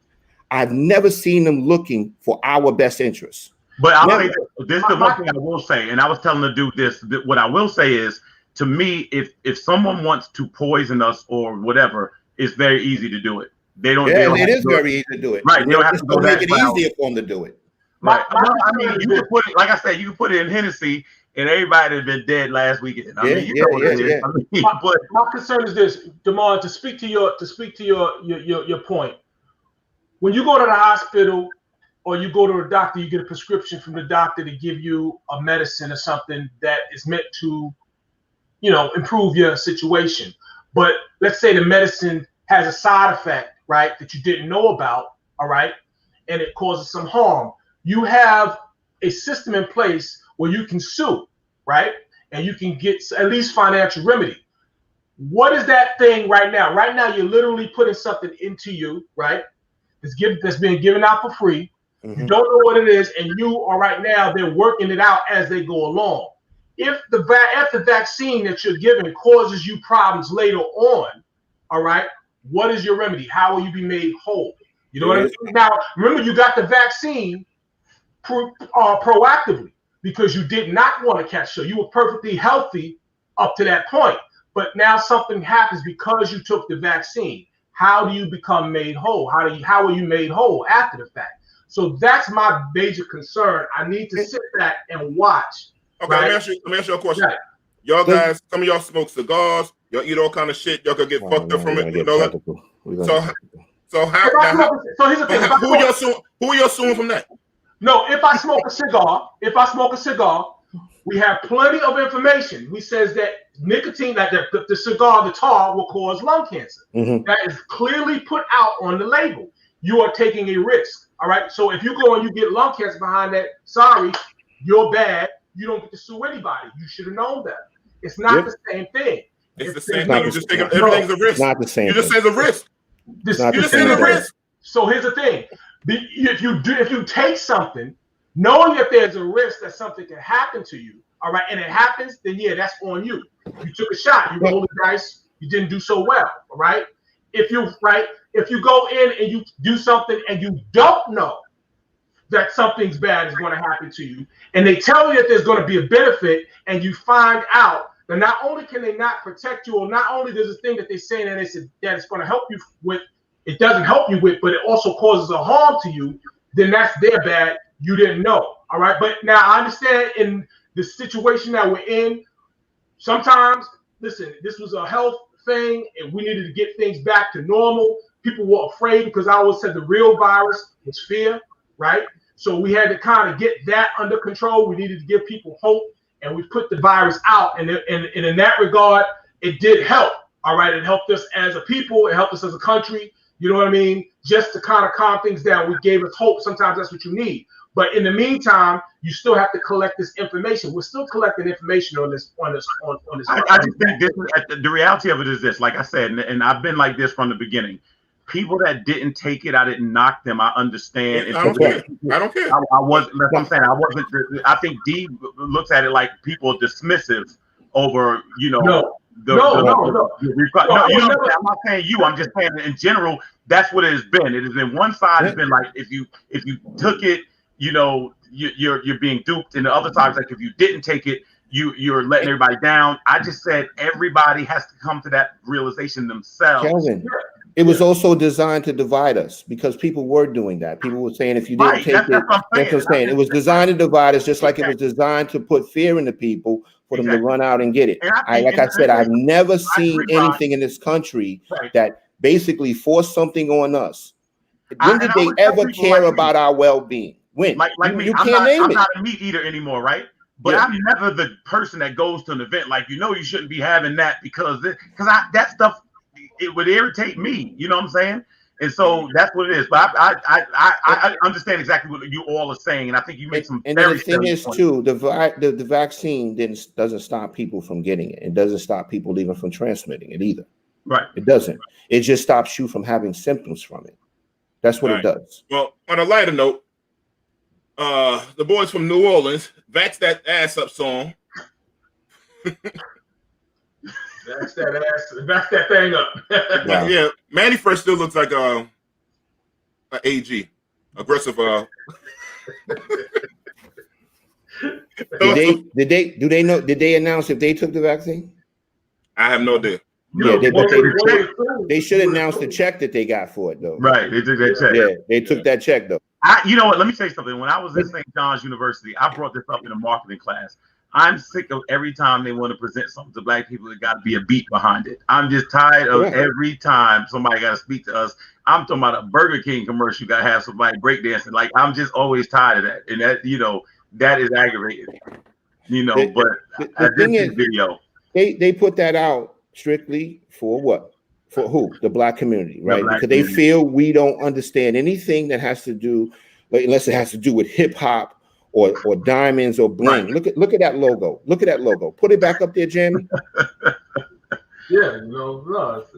I've never seen them looking for our best interests. But I'll say this is the one thing I will say, and I was telling the dude this. What I will say is, to me, if someone wants to poison us or whatever, it's very easy to do it. They don't. Yeah, it is very easy to do it. Right. They don't have to go make it easier for them to do it. Right. I mean, you can put it, like I said, you can put it in Hennessy, and everybody had been dead last weekend. I mean, you know what it is. I mean, my concern is this, Damar, to speak to your point. When you go to the hospital or you go to a doctor, you get a prescription from the doctor to give you a medicine or something that is meant to, improve your situation. But let's say the medicine has a side effect, right, that you didn't know about, all right, and it causes some harm. You have a system in place where you can sue, right, and you can get at least financial remedy. What is that thing right now? Right now, you're literally putting something into you, right, that's being given out for free. Mm-hmm. You don't know what it is, and you are right now, they're working it out as they go along. If the vaccine that you're given causes you problems later on, all right, what is your remedy? How will you be made whole? You know what I mean? Now, remember, you got the vaccine proactively because you did not want to catch. So you were perfectly healthy up to that point. But now something happens because you took the vaccine. How do you become made whole? How are you made whole after the fact? So that's my major concern. I need to sit back and watch. Okay, right? let me ask you a question. Right. Y'all guys, some of y'all smoke cigars, Y'all eat all kind of shit. Y'all could get fucked up from it. You know that? So here's the thing. Who are you assuming from that? No, if I smoke a cigar, we have plenty of information. We says that nicotine, that the cigar, the tar, will cause lung cancer. Mm-hmm. That is clearly put out on the label. You are taking a risk. All right. So if you go and you get lung cancer behind that, sorry, you're bad. You don't get to sue anybody. You should have known that. It's not the same thing. It's the same thing. You just think everything's a risk. Not the same. You just say it's a risk. You just say it's a risk. So here's the thing: if you take something, knowing that there's a risk that something can happen to you, all right, and it happens, then yeah, that's on you. You took a shot. You rolled the dice. You didn't do so well. All right. If you go in and you do something and you don't know that something's bad is going to happen to you, and they tell you that there's going to be a benefit, and you find out that not only can they not protect you, or not only there's a thing that they say that it's going to help you with, it doesn't help you with, but it also causes a harm to you, then that's their bad. You didn't know. All right. But now I understand in the situation that we're in, sometimes, listen, this was a health thing and we needed to get things back to normal. People were afraid because I always said the real virus was fear, right? So we had to kind of get that under control. We needed to give people hope, and we put the virus out. And in that regard, it did help. All right. It helped us as a people. It helped us as a country. You know what I mean? Just to kind of calm things down. We gave us hope. Sometimes that's what you need. But in the meantime, you still have to collect this information. We're still collecting information on this. I just think the reality of it is this. Like I said, and I've been like this from the beginning. People that didn't take it, I didn't knock them. I understand. I don't care. I wasn't. That's what I'm saying. I wasn't. I think D looks at it like people are dismissive over, you know. No. I'm not saying you. I'm just saying in general. That's what it has been. It has been one side has been like if you took it, you know, you're being duped, and the other times like if you didn't take it, you're letting everybody down. I just said everybody has to come to that realization themselves. Kelvin, it was also designed to divide us because people were doing that. People were saying if you didn't take it, that's what I'm saying. It was designed to divide us, just like it was designed to put fear into people for them to run out and get it. Like I said, I've never seen anything in this country that basically forced something on us. When did they ever care about our well-being? When? Like me, you can't name it. I'm not a meat eater anymore, right? But I'm never the person that goes to an event like, you know, you shouldn't be having that because that stuff, it would irritate me. You know what I'm saying? And so that's what it is. But I understand exactly what you all are saying, and I think you make some. And the thing is, too, the vaccine doesn't stop people from getting it. It doesn't stop people even from transmitting it either. Right. It doesn't. It just stops you from having symptoms from it. That's what it does. Well, on a lighter note, the boys from New Orleans, "Vax That Ass Up" song. Vax that thing up. Wow. Yeah, Manny first still looks like a AG, aggressive. Did they announce if they took the vaccine? I have no idea. Yeah, they should announce the check that they got for it, though. Right, they took that check. Yeah, they took that check, though. You know what? Let me say something. When I was at St. John's University, I brought this up in a marketing class. I'm sick of every time they want to present something to black people, there got to be a beat behind it. I'm just tired of every time somebody got to speak to us. I'm talking about a Burger King commercial, you got to have somebody breakdancing. Like, I'm just always tired of that. And that, you know, that is aggravating. You know, the thing is, video. They put that out strictly for what? For who? The black community, right? Because they feel we don't understand anything that has to do, unless it has to do with hip hop or diamonds or bling. Right. Look at that logo. Look at that logo. Put it back up there, Jamie. Yeah, no.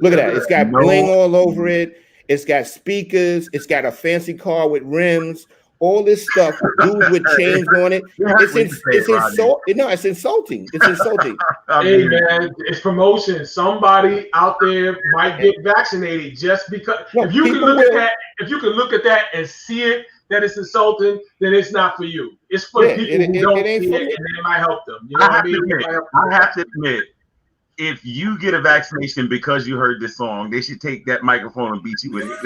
Look at that. It's got bling all over it. It's got speakers. It's got a fancy car with rims. All this stuff, dudes with chains on it. It's insulting. It's insulting. Hey man, it's promotion. Somebody out there might get vaccinated just because. If you can look at that and see it that it's insulting, then it's not for you. It's for people who don't see it, and it might help them. You know what I mean? I have to admit, if you get a vaccination because you heard this song, they should take that microphone and beat you with it.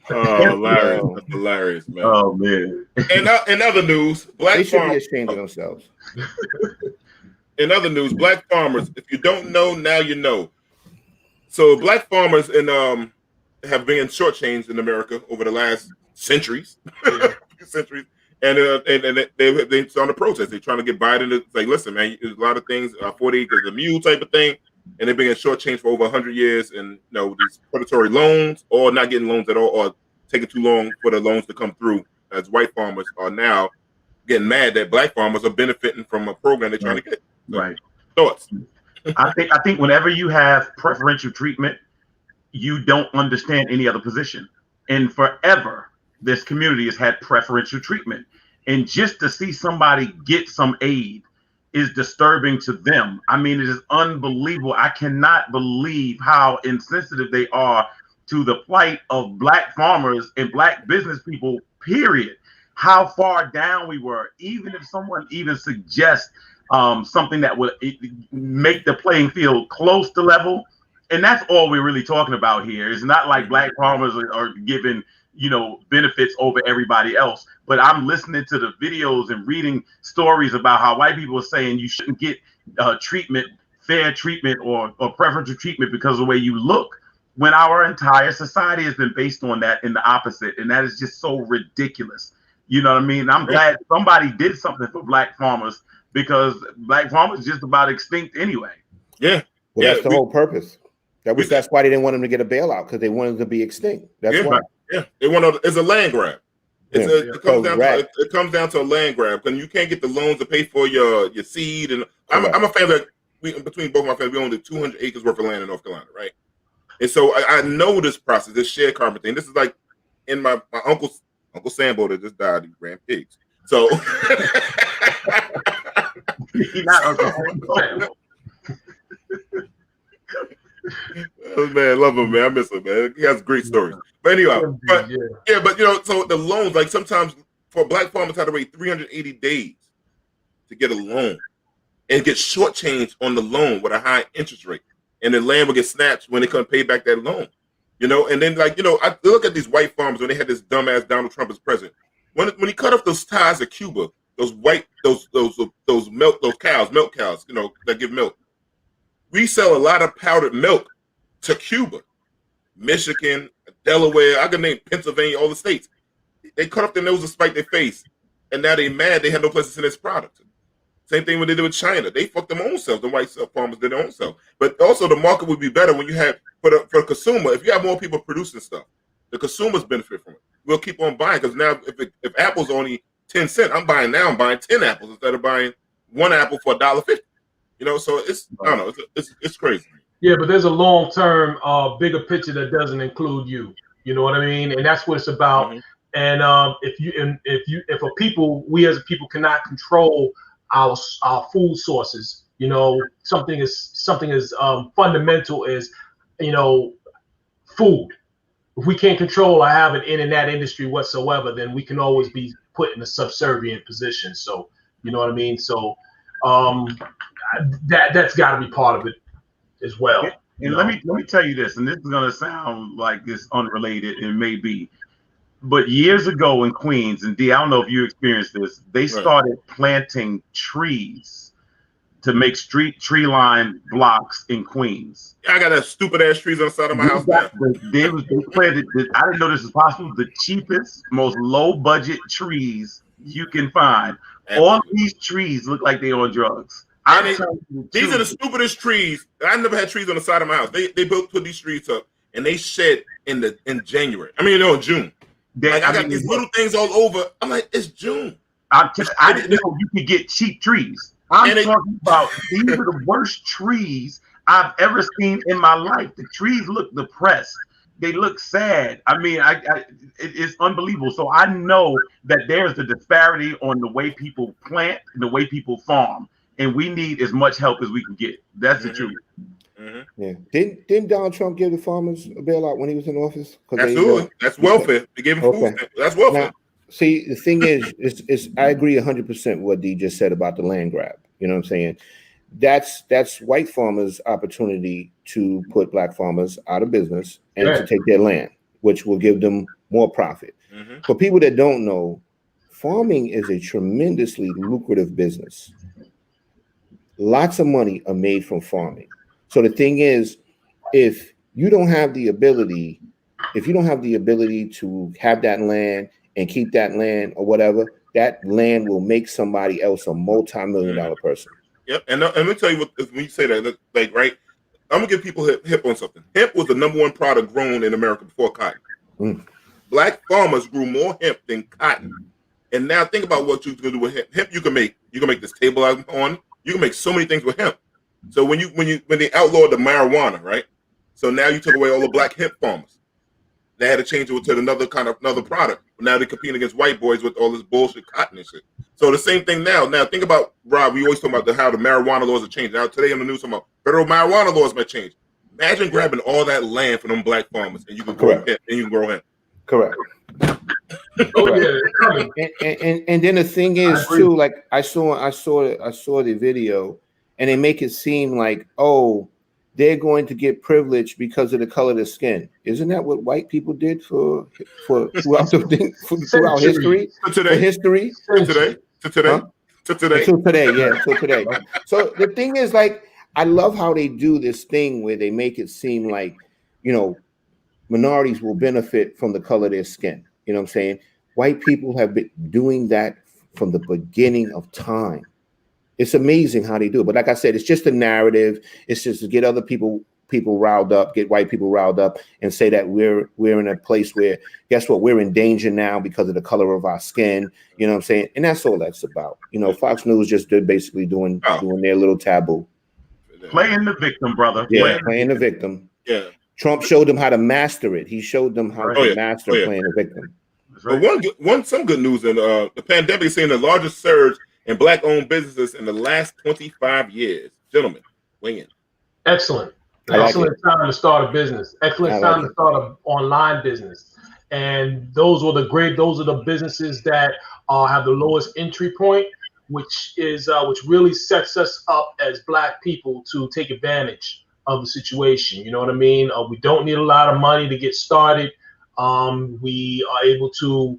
Hilarious. That's hilarious, man. Oh, man. And in other news, they should be ashamed of themselves. In other news, black farmers. If you don't know, now you know. So black farmers have been shortchanged in America over the last centuries, centuries, and they started to protest. They're trying to get Biden to say, "Listen, man, there's a lot of things, 40 acres a mule type of thing," and they've been shortchanged for over 100 years, and these predatory loans, or not getting loans at all, or taking too long for the loans to come through. As white farmers are now getting mad that black farmers are benefiting from a program they're trying to get. So, right. Thoughts? I think whenever you have preferential treatment, you don't understand any other position. And forever, this community has had preferential treatment. And just to see somebody get some aid is disturbing to them. I mean, it is unbelievable. I cannot believe how insensitive they are to the plight of black farmers and black business people, period. How far down we were, even if someone even suggests something that would make the playing field close to level. And that's all we're really talking about here. It's not like black farmers are given, benefits over everybody else. But I'm listening to the videos and reading stories about how white people are saying you shouldn't get treatment, fair treatment, or preferential treatment because of the way you look, when our entire society has been based on that and the opposite. And that is just so ridiculous. You know what I mean? I'm glad somebody did something for black farmers, because black farmers just about extinct anyway. Yeah. Well, that's the whole purpose. That's why they didn't want them to get a bailout, because they wanted them to be extinct. That's why. Yeah. It's a land grab. It comes down to a land grab. And you can't get the loans to pay for your seed. And I'm a family between both my families, we own 200 acres worth of land in North Carolina, right? And so I know this process, this sharecropping thing. This is like in my Uncle Sambo that just died. He ran pigs. So oh, man, love him, man. I miss him, man. He has great stories. But anyway, so the loans, like sometimes for black farmers, had to wait 380 days to get a loan and get shortchanged on the loan with a high interest rate, and the land would get snatched when they couldn't pay back that loan. And then I look at these white farmers when they had this dumbass Donald Trump as president. When he cut off those ties to Cuba, those milk cows that give milk. We sell a lot of powdered milk to Cuba, Michigan, Delaware. I can name Pennsylvania, all the states. They cut off their nose to spite their face, and now they mad they have no place to send this product. Same thing when they did with China. They fucked them own selves. The white farmers did their own self. But also the market would be better when you have for the consumer. If you have more people producing stuff, the consumers benefit from it. We'll keep on buying, because now if apple's only 10 cents, I'm buying 10 apples instead of buying one apple for $1.50. So it's I don't know, it's crazy. Yeah, but there's a long-term, bigger picture that doesn't include you. You know what I mean? And that's what it's about. Mm-hmm. And if we as a people cannot control our food sources, something as fundamental as food. If we can't control or have it in that industry whatsoever, then we can always be put in a subservient position. So you know what I mean? So that's got to be part of it as well. And let me tell you this, and this is gonna sound like it's unrelated, and may be, but years ago in Queens, and D, I don't know if you experienced this, they started planting trees to make tree line blocks in Queens. I got that stupid ass trees on the side of my house now. They planted. I didn't know this was possible. The cheapest, most low budget trees you can find. All these trees look like they're on drugs. These are the stupidest trees. I never had trees on the side of my house. They put these trees up, and they shed in January. In June. I got these little things all over. I'm like, it's June. I didn't know you could get cheap trees. I'm talking about these are the worst trees I've ever seen in my life. The trees look depressed. They look sad. It's unbelievable. So I know that there's a disparity on the way people plant and the way people farm, and we need as much help as we can get. That's the truth. Mm-hmm. Yeah. Didn't Donald Trump give the farmers a bailout when he was in office? Absolutely. That's welfare. They gave him food. That's welfare. Now, see, the thing is I agree 100% with what D just said about the land grab. You know what I'm saying? That's white farmers' opportunity to put black farmers out of business and to take their land, which will give them more profit. Mm-hmm. For people that don't know, farming is a tremendously lucrative business. lots of money are made from farming. So the thing is, if you don't have the ability, to have that land and keep that land or whatever, that land will make somebody else a multi-million-dollar person. Yep. And let me tell you what, when you say that, like, right, I'm gonna give people hip on something. Hemp was the #1 product grown in America before cotton. Black farmers grew more hemp than cotton. And now think about what you can do with hemp. Hemp you can make this table I'm on. You can make so many things with hemp. So when they outlawed the marijuana, right? So now you took away all the black hemp farmers. They had to change it to another product. Now they're competing against white boys with all this bullshit cotton and shit. So the same thing now. Now think about, Rob, we always talk about how the marijuana laws have changed. Now today on the news, talking about federal marijuana laws might change. Imagine grabbing all that land from them black farmers and you can grow hemp. Correct. Oh yeah, and then the thing is too, like I saw the video, and they make it seem like, oh, they're going to get privilege because of the color of the skin. Isn't that what white people did for throughout history? To today. So the thing is, like, I love how they do this thing where they make it seem like, minorities will benefit from the color of their skin. You know what I'm saying? White people have been doing that from the beginning of time. It's amazing how they do it. But like I said, it's just a narrative. It's just to get other people riled up, get white people riled up, and say that we're in a place where, guess what, we're in danger now because of the color of our skin. You know what I'm saying? And that's all that's about. Fox News just basically doing their little taboo. Playing the victim, brother. Yeah, playing the victim. Yeah. Trump showed them how to master it. He showed them how to master playing the victim. But some good news in the pandemic is seeing the largest surge in black-owned businesses in the last 25 years. Gentlemen, weigh in. Excellent. Excellent time to start a business. Excellent time to start an online business. And those are the businesses that have the lowest entry point, which really sets us up as black people to take advantage of the situation. You know what I mean? We don't need a lot of money to get started. We are able to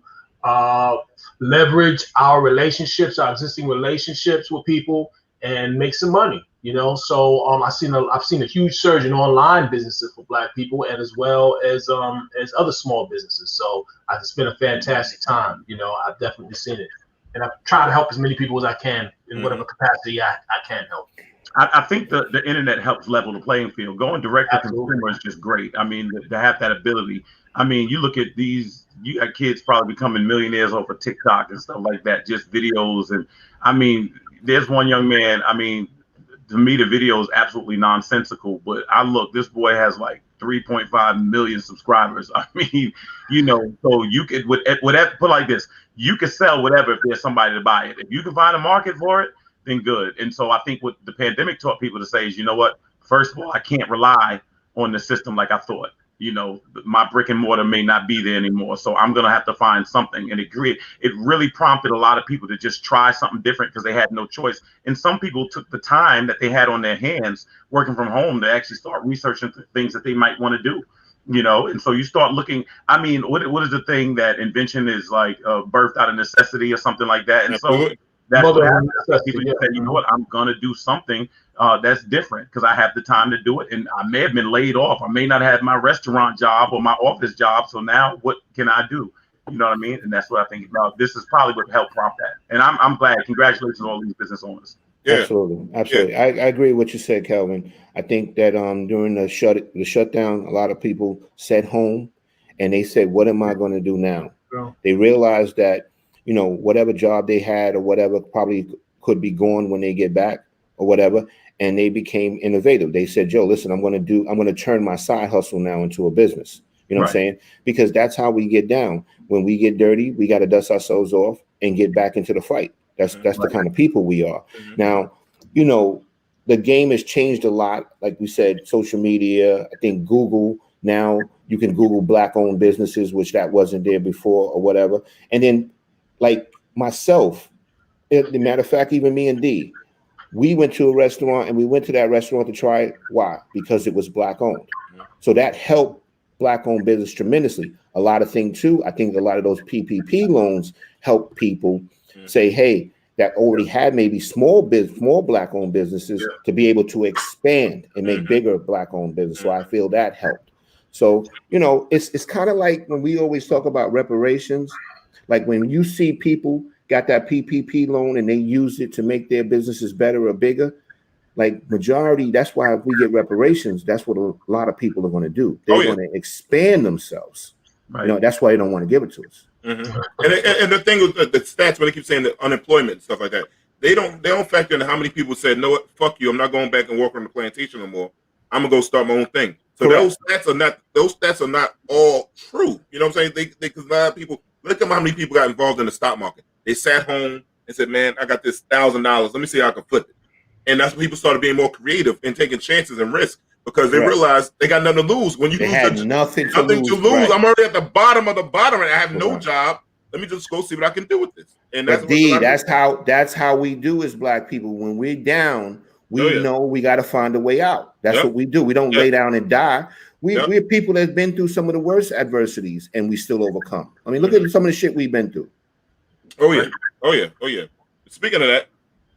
leverage our existing relationships with people, and make some money. So I've seen a huge surge in online businesses for black people, and as well as other small businesses. So it's been a fantastic time. I've definitely seen it, and I've tried to help as many people as I can in whatever capacity I can help. I think the internet helps level the playing field. Going direct to consumer is just great. I mean, to have that ability. I mean, you look at you got kids probably becoming millionaires over TikTok and stuff like that, just videos. And I mean, there's one young man, I mean, to me, the video is absolutely nonsensical, but this boy has like 3.5 million subscribers. I mean, so you could, whatever, put like this, you could sell whatever if there's somebody to buy it. If you can find a market for it, then good. And so I think what the pandemic taught people to say is, you know what, first of all, I can't rely on the system like I thought. My brick and mortar may not be there anymore. So I'm going to have to find something. And it really prompted a lot of people to just try something different because they had no choice. And some people took the time that they had on their hands working from home to actually start researching things that they might want to do. And so you start looking, I mean, what is the thing that invention is like birthed out of necessity or something like that. And so that's what happens. People say, you know what, I'm going to do something that's different because I have the time to do it. And I may have been laid off. I may not have my restaurant job or my office job. So now what can I do? You know what I mean? And that's what I think about. This is probably what helped prompt that. And I'm glad. Congratulations on all these business owners. Yeah. Absolutely. Yeah. I agree with what you said, Kelvin. I think that during the shutdown, a lot of people sat home and they said, what am I going to do now? Yeah. They realized that, whatever job they had or whatever probably could be gone when they get back or whatever. And they became innovative. They said, Joe, listen, I'm going to turn my side hustle now into a business. You know what I'm saying? Because that's how we get down. When we get dirty, we got to dust ourselves off and get back into the fight. That's the kind of people we are. Now, the game has changed a lot. Like we said, social media, I think Google, now you can Google black-owned businesses, which that wasn't there before or whatever. And then like myself, as a matter of fact, even me and D, we went to a restaurant and we went to that restaurant to try it. Why? Because it was black-owned. So that helped black-owned business tremendously. A lot of things too, I think a lot of those PPP loans help people say, hey, that already had maybe small black-owned businesses to be able to expand and make bigger black-owned business. So I feel that helped. So, you know, it's kind of like when we always talk about reparations, like when you see people got that PPP loan and they use it to make their businesses better or bigger, like majority, that's why if we get reparations, that's what a lot of people are going to do. They're going to expand themselves. Right. You know, that's why they don't want to give it to us. And the thing with the stats, when they keep saying the unemployment and stuff like that, they don't factor into how many people said, no, fuck you, I'm not going back and work on the plantation no more. I'm gonna go start my own thing. So those stats are not all true. You know what I'm saying? Because a lot of people, look at how many people got involved in the stock market. They sat home and said, man, I got this $1,000. Let me see how I can flip it. And that's when people started being more creative and taking chances and risks because they realized they got nothing to lose. When you lose, nothing to lose. Right. I'm already at the bottom of the bottom and I have no job. Let me just go see what I can do with this. And that's how we do as black people. When we're down, we know we got to find a way out. That's what we do. We don't lay down and die. We're people that's been through some of the worst adversities and we still overcome. I mean, look at some of the shit we've been through. Oh yeah. Speaking of that,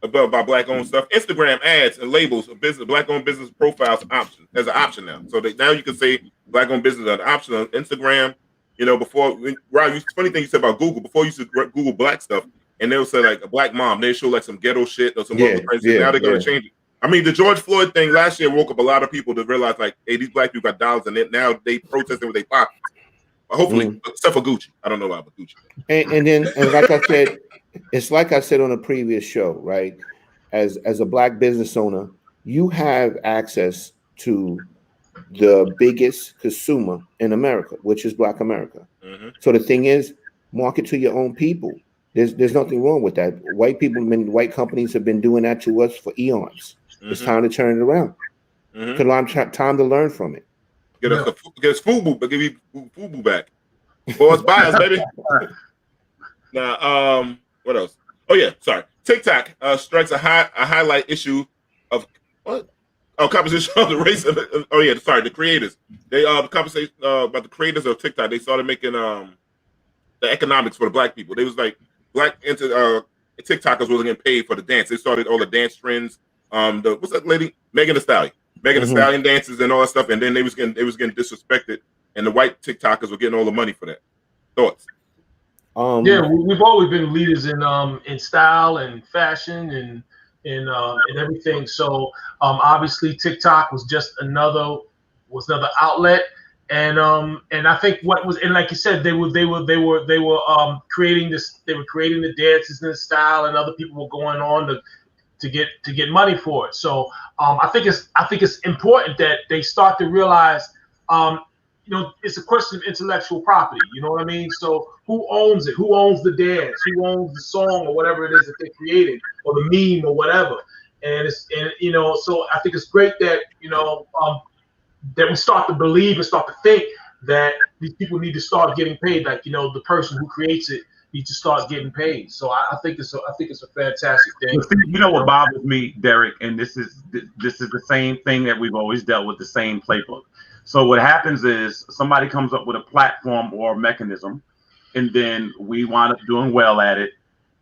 about black-owned stuff, Instagram ads and labels of business, black-owned business profiles option as an option now. So now you can say black-owned business as an option on Instagram. You know, before, Rob, funny thing you said about Google. Before you used to Google black stuff, and they'll say like a black mom. They show like some ghetto shit or some other crazy. Now they're gonna change it. I mean, the George Floyd thing last year woke up a lot of people to realize like, hey, these black people got dollars, and now they protesting with their pockets. Hopefully, except for Gucci. I don't know about Gucci. And then like I said, it's like I said on a previous show, right? As a black business owner, you have access to the biggest consumer in America, which is Black America. So the thing is, market to your own people. There's nothing wrong with that. White companies have been doing that to us for eons. It's time to turn it around. It's a lot of time to learn from it. Get us FUBU, but give you FUBU back. For us buyers, baby. Now, what else? Oh yeah, sorry. TikTok strikes a highlight issue of what? Oh, composition of the race. The creators. They the conversation about the creators of TikTok. They started making the economics for the black people. They was like black TikTokers wasn't getting paid for the dance. They started all the dance trends. What's that lady? Megan Thee Stallion. Megan Thee Stallion dances and all that stuff. And then they was getting disrespected, and the white TikTokers were getting all the money for that. Thoughts? We've always been leaders in style and fashion and everything. So obviously TikTok was just another outlet, and I think what was, and like you said, they were creating this. They were creating the dances and the style, and other people were going on to get money for it. So I think it's important that they start to realize. It's a question of intellectual property. You know what I mean? So who owns it? Who owns the dance? Who owns the song or whatever it is that they created, or the meme or whatever? So I think it's great that that we start to believe and start to think that these people need to start getting paid. Like the person who creates it needs to start getting paid. So I think it's a fantastic thing. You know what bothers me, Derik, and this is the same thing that we've always dealt with, the same playbook. So what happens is somebody comes up with a platform or a mechanism, and then we wind up doing well at it,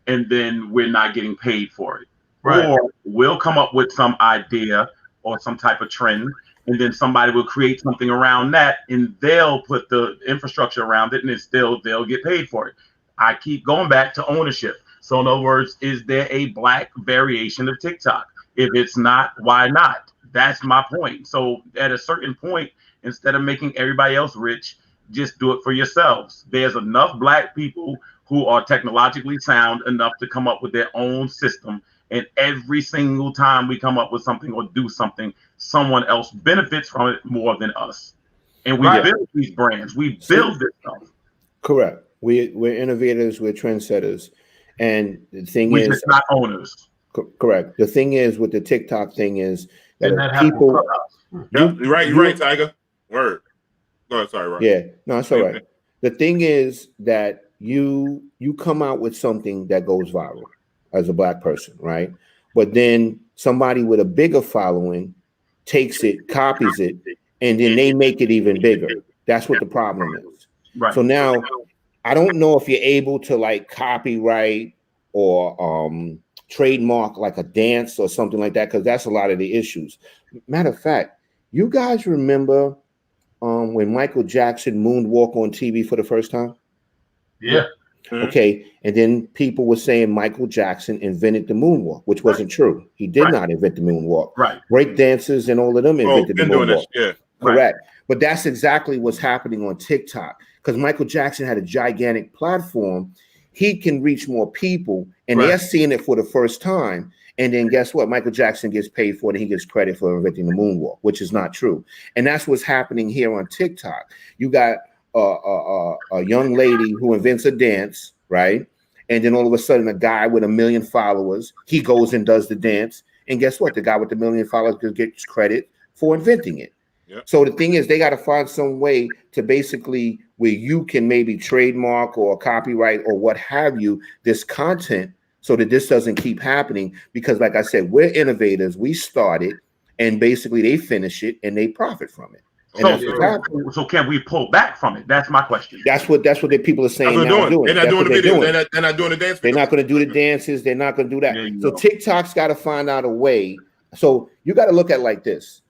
and then we're not getting paid for it. Right. Or we'll come up with some idea or some type of trend, and then somebody will create something around that, and they'll put the infrastructure around it, and they'll get paid for it. I keep going back to ownership. So in other words, is there a black variation of TikTok? If it's not, why not? That's my point. So at a certain point, instead of making everybody else rich, just do it for yourselves. There's enough black people who are technologically sound enough to come up with their own system. And every single time we come up with something or do something, someone else benefits from it more than us. And we build these brands. We build this stuff. Correct. We're innovators. We're trendsetters. And the thing we're is, just not owners. Correct. The thing is with the TikTok thing is that people. You're right, Tiger. Word. No, sorry, right. Yeah, no, it's all right. The thing is that you come out with something that goes viral as a black person, right? But then somebody with a bigger following takes it, copies it, and then they make it even bigger. That's what the problem is. Right. So now I don't know if you're able to like copyright or trademark like a dance or something like that, because that's a lot of the issues. Matter of fact, you guys remember when Michael Jackson moonwalked on TV for the first time? Yeah. Okay, and then people were saying Michael Jackson invented the moonwalk, which wasn't true. He did not invent the moonwalk. Right. Break dancers and all of them invented the moonwalk. Yeah. Correct. Right. But that's exactly what's happening on TikTok, because Michael Jackson had a gigantic platform. He can reach more people, and they're seeing it for the first time. And then guess what? Michael Jackson gets paid for it, and he gets credit for inventing the moonwalk, which is not true. And that's what's happening here on TikTok. You got a young lady who invents a dance, right? And then all of a sudden, a guy with 1 million followers, he goes and does the dance. And guess what? The guy with the 1 million followers gets credit for inventing it. Yep. So the thing is, they got to find some way to basically where you can maybe trademark or copyright or what have you this content, so that this doesn't keep happening. Because like I said, we're innovators. We started, and basically they finish it and they profit from it. So can we pull back from it? That's my question. That's what the people are saying. They're not doing the videos. They're not doing the dance. They're not going to do the dances. They're not going to do that. So TikTok's got to find out a way. So you got to look at it like this.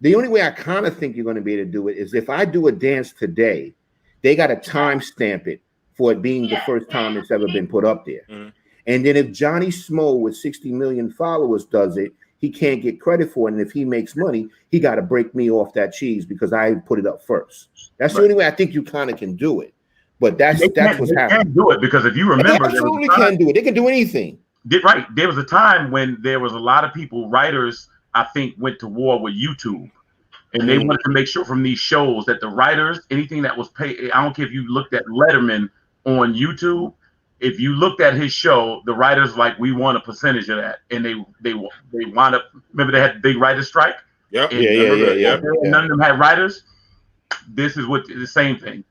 The only way I kind of think you're going to be able to do it is if I do a dance today, they got to timestamp it for it being the first time it's ever been put up there. Mm-hmm. And then if Johnny Smo with 60 million followers does it, he can't get credit for it. And if he makes money, he got to break me off that cheese because I put it up first. That's the only way I think you kind of can do it. But that's what's happening. They can do it because if you remember, they absolutely can do it. They can do anything. Right. There was a time when there was a lot of people, writers, I think, went to war with YouTube. And they wanted to make sure from these shows that the writers, anything that was paid, I don't care if you looked at Letterman on YouTube, if you looked at his show, the writers like, we want a percentage of that. And they wound up, remember they had the big writer's strike? Yep. Yeah. None of them had writers. This is what the same thing.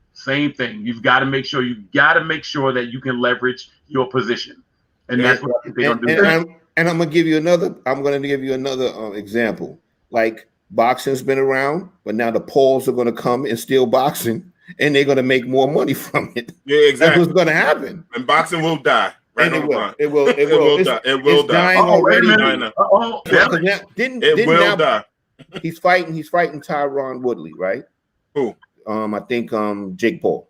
You've got to make sure that you can leverage your position. And that's what I think they're going to do. And I'm going to give you another example. Like, boxing's been around, but now the Pauls are going to come and steal boxing, and they're going to make more money from it. Yeah, exactly. That's what's going to happen. And boxing will die. Right, and it will die. It will die. Dying already. It will die. He's fighting Tyron Woodley, right? Who? I think Jake Paul.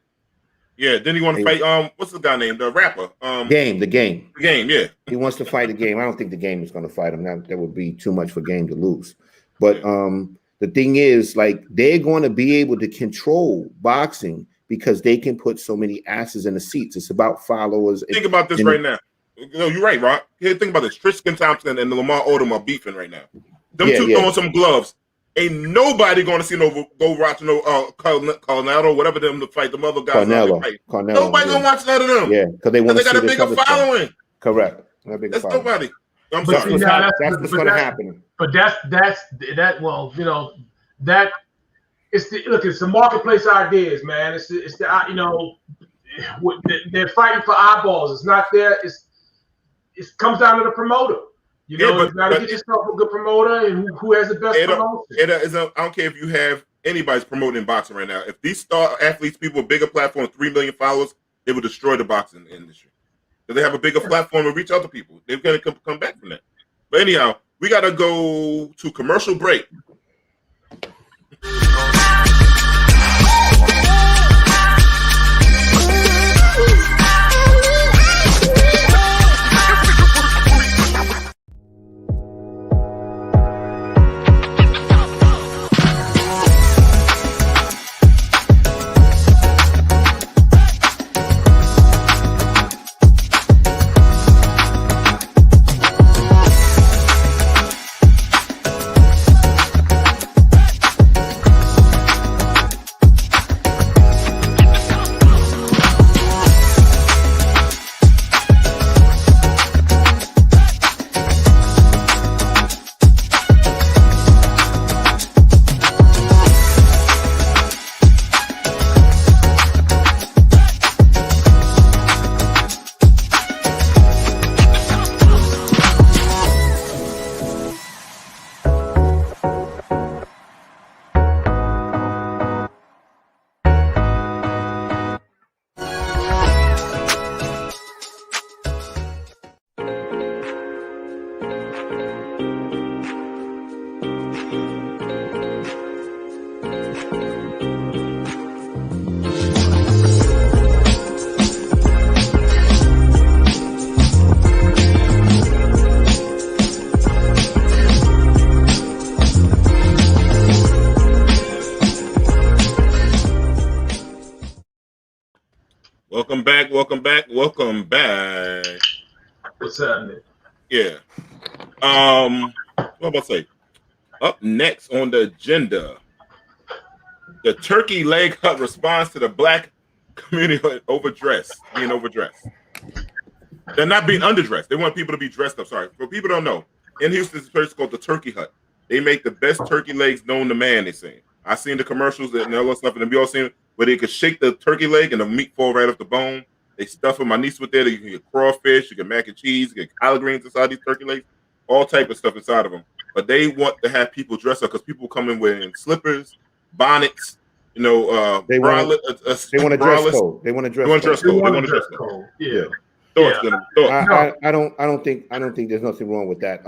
Yeah, didn't he want to fight what's the guy named? The rapper. The Game, yeah. He wants to fight the Game. I don't think the Game is going to fight him. That would be too much for Game to lose. But the thing is, like, they're going to be able to control boxing because they can put so many asses in the seats. It's about followers. Think about this right now. No, you're right, Rock. Here, think about this. Tristan Thompson and Lamar Odom are beefing right now. Them two throwing some gloves. Ain't nobody going to see go watch Carnello, whatever them to fight the other guys. Carnello. Nobody gonna watch none of them. Yeah, because they got a bigger following. Correct. That's nobody. That's what's going to happen. But that. Well, you know, that it's the marketplace ideas, man. It's the they're fighting for eyeballs. It's not there. It comes down to the promoter. You got to get yourself a good promoter and who has the best promotion. I don't care if you have anybody's promoting boxing right now. If these star athletes, people with bigger platforms, 3 million followers, they will destroy the boxing industry. If they have a bigger platform and reach out to people, they're going to come back from that. But anyhow, we got to go to commercial break. Welcome back. What's happening? Yeah. What am I about to say? Up next on the agenda, the turkey leg hut responds to the black community being overdressed. They're not being underdressed. They want people to be dressed up. Sorry. For people who don't know, in Houston, there's a place called the Turkey Hut. They make the best turkey legs known to man, they say. I've seen the commercials and all that stuff, and we all seen it, where they could shake the turkey leg and the meat fall right off the bone. They stuff it. My niece went there. You can get crawfish, you get mac and cheese, you get collard greens inside these turkey legs, all type of stuff inside of them. But they want to have people dress up because people come in wearing slippers, bonnets, they want a dress code. They want a dress code. Yeah. I don't think there's nothing wrong with that.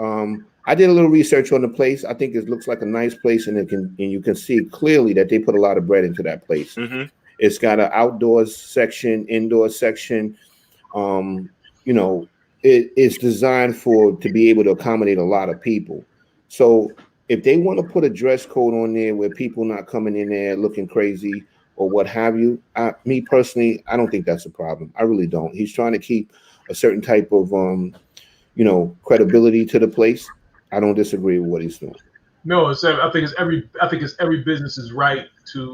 I did a little research on the place. I think it looks like a nice place, and you can see clearly that they put a lot of bread into that place. Mm-hmm. It's got an outdoors section, indoor section. It's designed to be able to accommodate a lot of people. So if they want to put a dress code on there where people not coming in there looking crazy or what have you, me personally, I don't think that's a problem. I really don't. He's trying to keep a certain type of credibility to the place. I don't disagree with what he's doing. No, I think it's every business's right to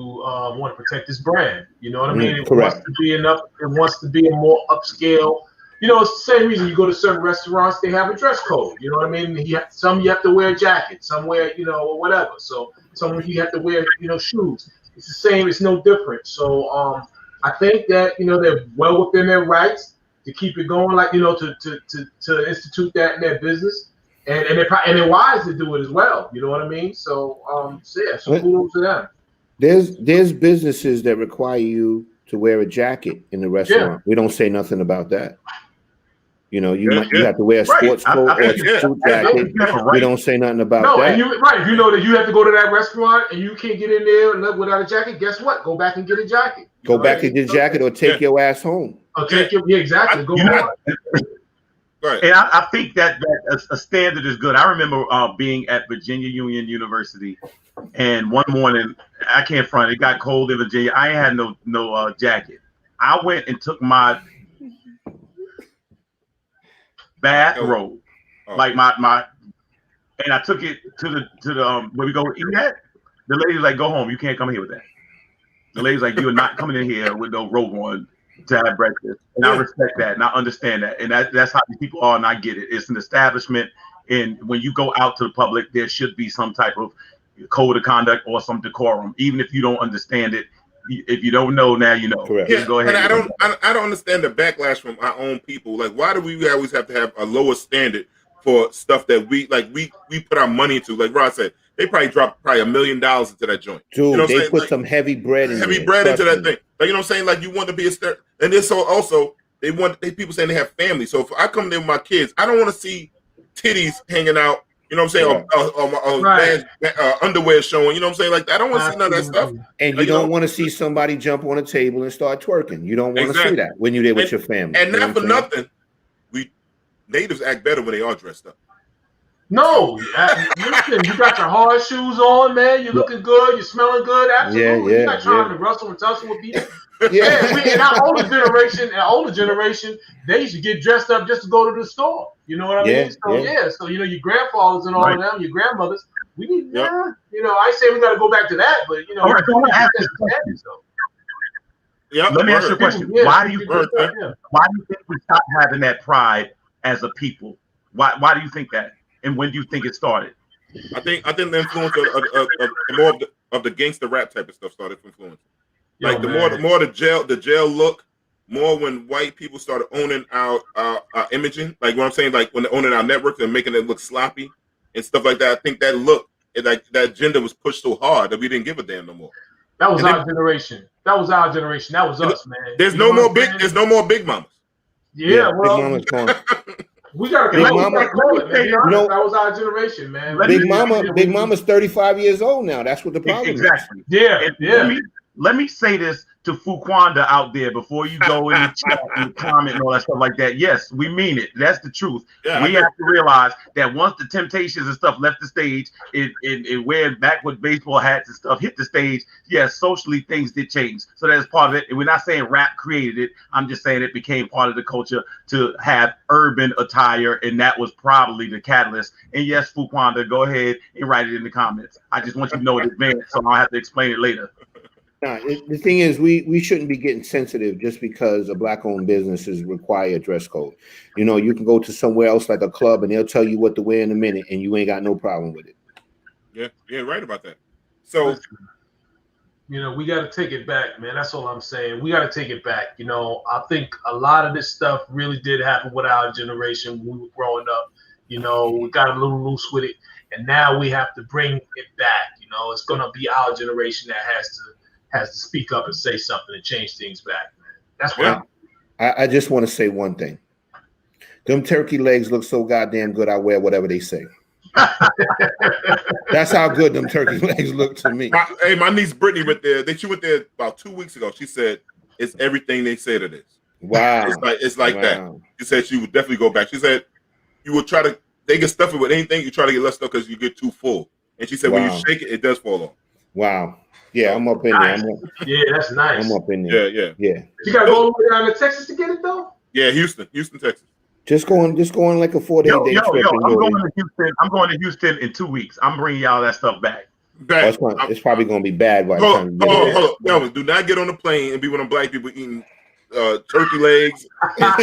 want to protect his brand. You know what I mean? Correct. It wants to be a more upscale. It's the same reason you go to certain restaurants, they have a dress code. You know what I mean? Some you have to wear a jacket, some wear, or whatever. So some you have to wear, shoes. It's the same. It's no different. So I think that they're well within their rights to keep it going, like to institute that in their business, and they're wise to do it as well. You know what I mean? So so kudos to them. There's businesses that require you to wear a jacket in the restaurant. Yeah. We don't say nothing about that. You have to wear a sports coat or a suit jacket. We don't say nothing about that. No, if you know that you have to go to that restaurant and you can't get in there without a jacket, guess what? Go back and get a jacket. Go back and get a jacket or take your ass home. Or exactly. Go home. Right. And I think that a standard is good. I remember being at Virginia Union University, and one morning, I can't front, it got cold in Virginia. I ain't had no jacket. I went and took my bathrobe, like my, and I took it to the where we go eat at. The lady's like, "Go home. You can't come here with that." The lady's like, "You are not coming in here with no robe on to have breakfast." And I respect that, and I understand that, and that's how these people are, and I get it. It's an establishment, and when you go out to the public, there should be some type of code of conduct or some decorum, even if you don't understand it. If you don't know, now you know. Correct. Yeah, go ahead. And I don't understand the backlash from our own people. Like, why do we always have to have a lower standard for stuff that we put our money into? Like Rod said, they dropped $1 million into that joint. Dude, they put some heavy bread into that thing. Like, you know what I'm saying? Like, you want to be and then so also people saying they have family. So if I come there with my kids, I don't want to see titties hanging out. You know what I'm saying? Or underwear showing. You know what I'm saying? Like, I don't want to see none of that stuff. And you don't want to see somebody jump on a table and start twerking. You don't want to see that when you're there with your family. And not for nothing, natives act better when they are dressed up. No, listen, you got your hard shoes on, man. You're looking good. You're smelling good. Absolutely. You're not trying to rustle and tussle with people. In our older generation, they used to get dressed up just to go to the store. You know what I mean? So your grandfathers and all of them, your grandmothers, we need, I say we got to go back to that, but let me ask you a question. Why do you think we stopped having that pride as a people? Why do you think that? And when do you think it started? I think the influence of more of the gangster rap type of stuff started influencing. Like the more the jail look, more when white people started owning our imaging, like what I'm saying, like when they're owning our networks and making it look sloppy and stuff like that. I think that look, that agenda was pushed so hard that we didn't give a damn no more. That was our generation. That was us, man. There's no more big mamas. Yeah, well, Big Mama's gone. We got to that was our generation, man. Big Mama's 35 years old now. That's what the problem is. Exactly. Yeah. Let me say this to Fuquanda out there before you go in the chat and the comment and all that stuff like that. Yes, we mean it. That's the truth. Yeah, we have to realize that once the Temptations and stuff left the stage, it wearing backward baseball hats and stuff hit the stage, yes, socially things did change. So that's part of it. And we're not saying rap created it. I'm just saying it became part of the culture to have urban attire, and that was probably the catalyst. And yes, Fuquanda, go ahead and write it in the comments. I just want you to know in advance, so I'll have to explain it later. Nah, the thing is, we shouldn't be getting sensitive just because a black-owned businesses require a dress code. You know, you can go to somewhere else like a club, and they'll tell you what to wear in a minute, and you ain't got no problem with it. Yeah, right about that. So, you know, we got to take it back, man. That's all I'm saying. We got to take it back. You know, I think a lot of this stuff really did happen with our generation when we were growing up. You know, we got a little loose with it, and now we have to bring it back. You know, it's gonna be our generation that has to speak up and say something and change things back, man. That's what I just want to say one thing. Them turkey legs look so goddamn good, I wear whatever they say. That's how good them turkey legs look to me. My niece Brittany went there. She went there about 2 weeks ago. She said it's everything they said it is. Wow. It's like that. She said she would definitely go back. She said you would try to, they get stuff it with anything, you try to get less stuff because you get too full. And she said when you shake it, it does fall off. Wow. Yeah, I'm up in there. Yeah, that's nice. I'm up in there. Yeah. You got to go all the way down to Texas to get it though? Yeah, Houston, Texas. Just going like a 4-day day trip. I'm going to Houston in 2 weeks. I'm bringing y'all that stuff back. It's probably going to be bad by the time you get there. Hold on. Kelvin, do not get on the plane and be one of them black people eating turkey legs. Don't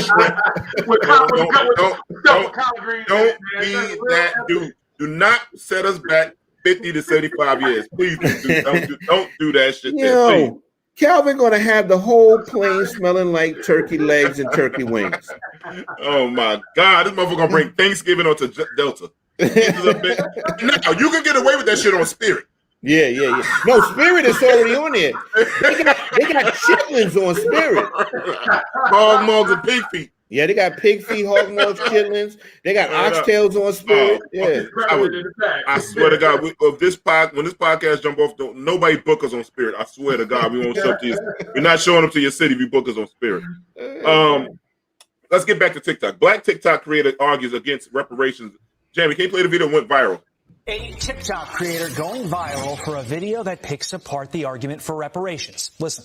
be that dude. Do not set us back 50 to 75 years. Please don't do that shit. Yo, Kelvin gonna have the whole plane smelling like turkey legs and turkey wings. Oh my God, this motherfucker gonna bring Thanksgiving onto Delta. Now you can get away with that shit on Spirit. Yeah. No, Spirit is already on there. They got chitlins on Spirit. Hog mugs and pig feet. Yeah, they got pig feet, hog mugs, chitlins. They got oxtails on Spirit. I swear to God, when this podcast jump off, nobody book us on Spirit. I swear to God, we won't show up to you. We're not showing up to your city if you book us on Spirit. Let's get back to TikTok. Black TikTok creator argues against reparations. Jamie, can you play the video that went viral? A TikTok creator going viral for a video that picks apart the argument for reparations. Listen.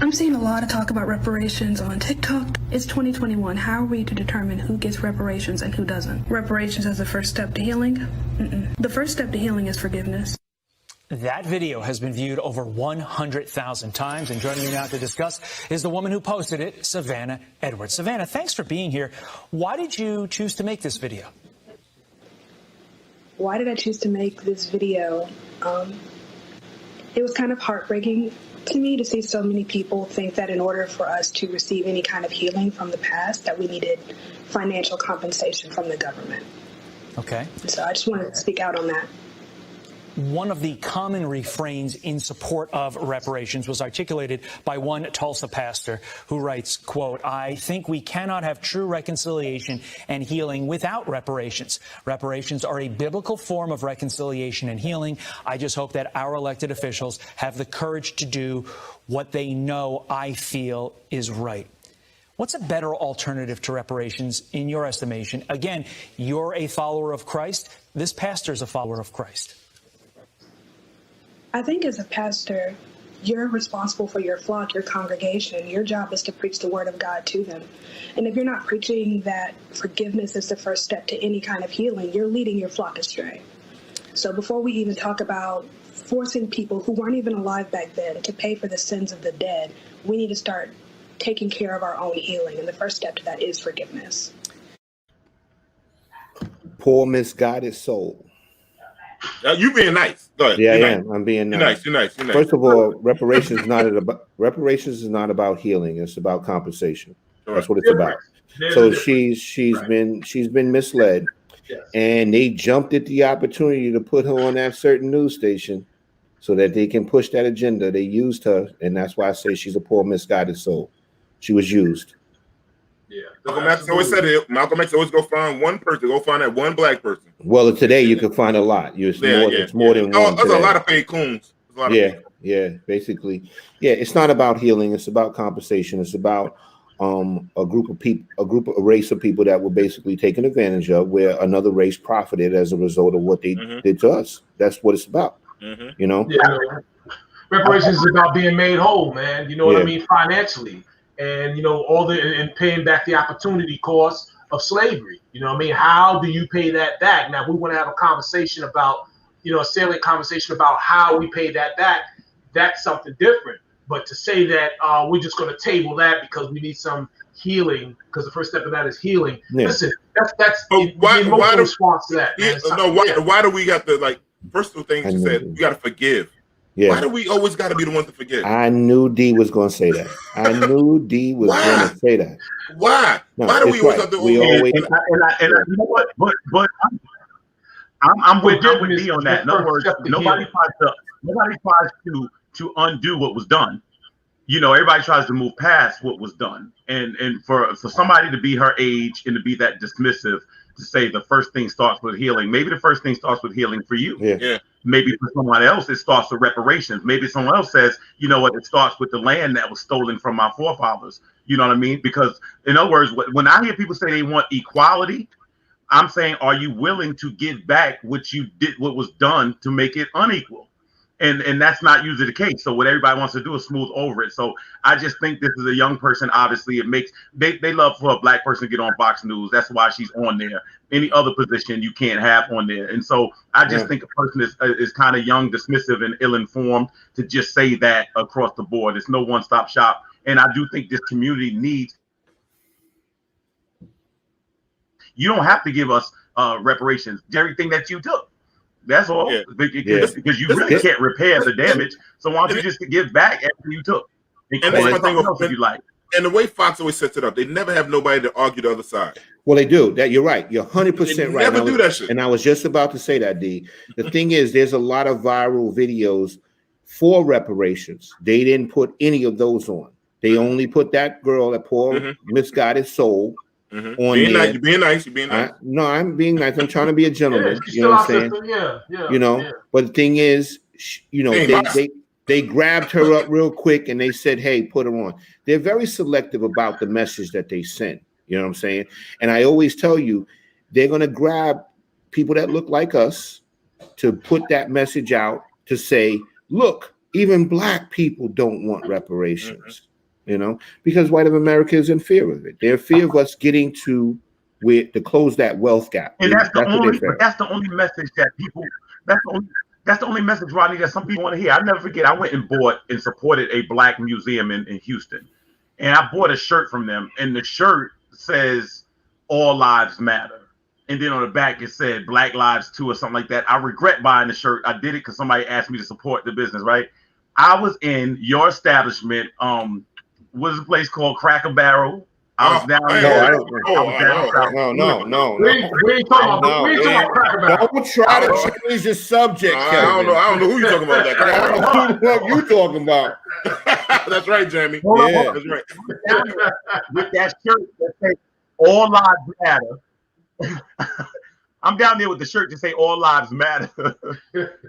I'm seeing a lot of talk about reparations on TikTok. It's 2021. How are we to determine who gets reparations and who doesn't? Reparations as the first step to healing? The first step to healing is forgiveness. That video has been viewed over 100,000 times. And joining me now to discuss is the woman who posted it, Savannah Edwards. Savannah, thanks for being here. Why did you choose to make this video? Why did I choose to make this video? It was kind of heartbreaking to me to see so many people think that in order for us to receive any kind of healing from the past, that we needed financial compensation from the government. Okay. So I just wanted to speak out on that. One of the common refrains in support of reparations was articulated by one Tulsa pastor who writes, quote, "I think we cannot have true reconciliation and healing without reparations. Reparations are a biblical form of reconciliation and healing. I just hope that our elected officials have the courage to do what they know I feel is right." What's a better alternative to reparations in your estimation? Again, you're a follower of Christ. This pastor's a follower of Christ. I think as a pastor, you're responsible for your flock, your congregation. Your job is to preach the word of God to them. And if you're not preaching that forgiveness is the first step to any kind of healing, you're leading your flock astray. So before we even talk about forcing people who weren't even alive back then to pay for the sins of the dead, we need to start taking care of our own healing. And the first step to that is forgiveness. Poor misguided soul. You being nice. Go ahead. Yeah, I am. I'm being nice. You're nice. First of all, reparations is not about healing. It's about compensation. That's what it's about. So she's been misled, and they jumped at the opportunity to put her on that certain news station so that they can push that agenda. They used her, and that's why I say she's a poor misguided soul. She was used. Yeah. Malcolm X always said it. Malcolm X always go find one person. Go find that one black person. Well, today you can find a lot. It's more than one. There's a lot of fake coons. Basically. Yeah, it's not about healing. It's about compensation. It's about a race of people that were basically taken advantage of, where another race profited as a result of what they did to us. That's what it's about. You know? Yeah. Reparations is about being made whole, man. You know what I mean? Financially. And, you know, and paying back the opportunity cost of slavery. You know what I mean? How do you pay that back? Now, we want to have a conversation about, you know, a salient conversation about how we pay that back. That's something different. But to say that we're just going to table that because we need some healing, because the first step of that is healing. Yeah. Listen, that's the emotional response to that. Man. Why do we have to, like, first of the things you said, you got to forgive. Yeah. Why do we always got to be the ones to forgive? I knew D was going to say that. I knew D was going to say that. Why? No, why do we always have to? You know what? But I'm with D on that. In other words, nobody tries to undo what was done. You know, everybody tries to move past what was done, and for somebody to be her age and to be that dismissive, to say the first thing starts with healing. Maybe the first thing starts with healing for you. Yeah. Maybe for someone else, it starts with reparations. Maybe someone else says, you know what, it starts with the land that was stolen from my forefathers. You know what I mean? Because, in other words, when I hear people say they want equality, I'm saying, are you willing to give back what was done to make it unequal? And that's not usually the case. So what everybody wants to do is smooth over it. So I just think this is a young person. Obviously, it makes they love for a black person to get on Fox News. That's why she's on there. Any other position you can't have on there. And so I just think a person is kind of young, dismissive, and ill-informed to just say that across the board. It's no one-stop shop. And I do think this community needs. You don't have to give us reparations. Everything that you took. That's all. Yeah. Because you really can't repair the damage. So why don't you just give back after you took? And that's my thing. You like. And the way Fox always sets it up, they never have nobody to argue the other side. Well, they do. That you're right. You're 100% right. Never do that shit. And I was just about to say that, D. The thing is, there's a lot of viral videos for reparations. They didn't put any of those on. They only put that girl, that poor misguided soul. On being nice, you're being nice. You're being nice. No, I'm being nice. I'm trying to be a gentleman. You know what I'm saying? Yeah. You know, but the thing is, you know, they grabbed her up real quick and they said, "Hey, put her on." They're very selective about the message that they send. You know what I'm saying? And I always tell you, they're gonna grab people that look like us to put that message out to say, "Look, even black people don't want reparations." You know, because white America is in fear of it. They're in fear of us getting to close that wealth gap. And that's the only message that people. That's the only message, Rodney, that some people want to hear. I never forget. I went and bought and supported a black museum in Houston, and I bought a shirt from them, and the shirt says "All Lives Matter," and then on the back it said "Black Lives Too" or something like that. I regret buying the shirt. I did it because somebody asked me to support the business. Right? I was in your establishment. What is a place called Cracker Barrel? I was down there. No. We ain't talking about Cracker Barrel. Don't try to change the subject. I don't know who you're talking about. I don't know who you talking about. That's right, Jamie. Yeah, that's right. With that shirt that says "All Lives Matter." I'm down there with the shirt to say "All Lives Matter."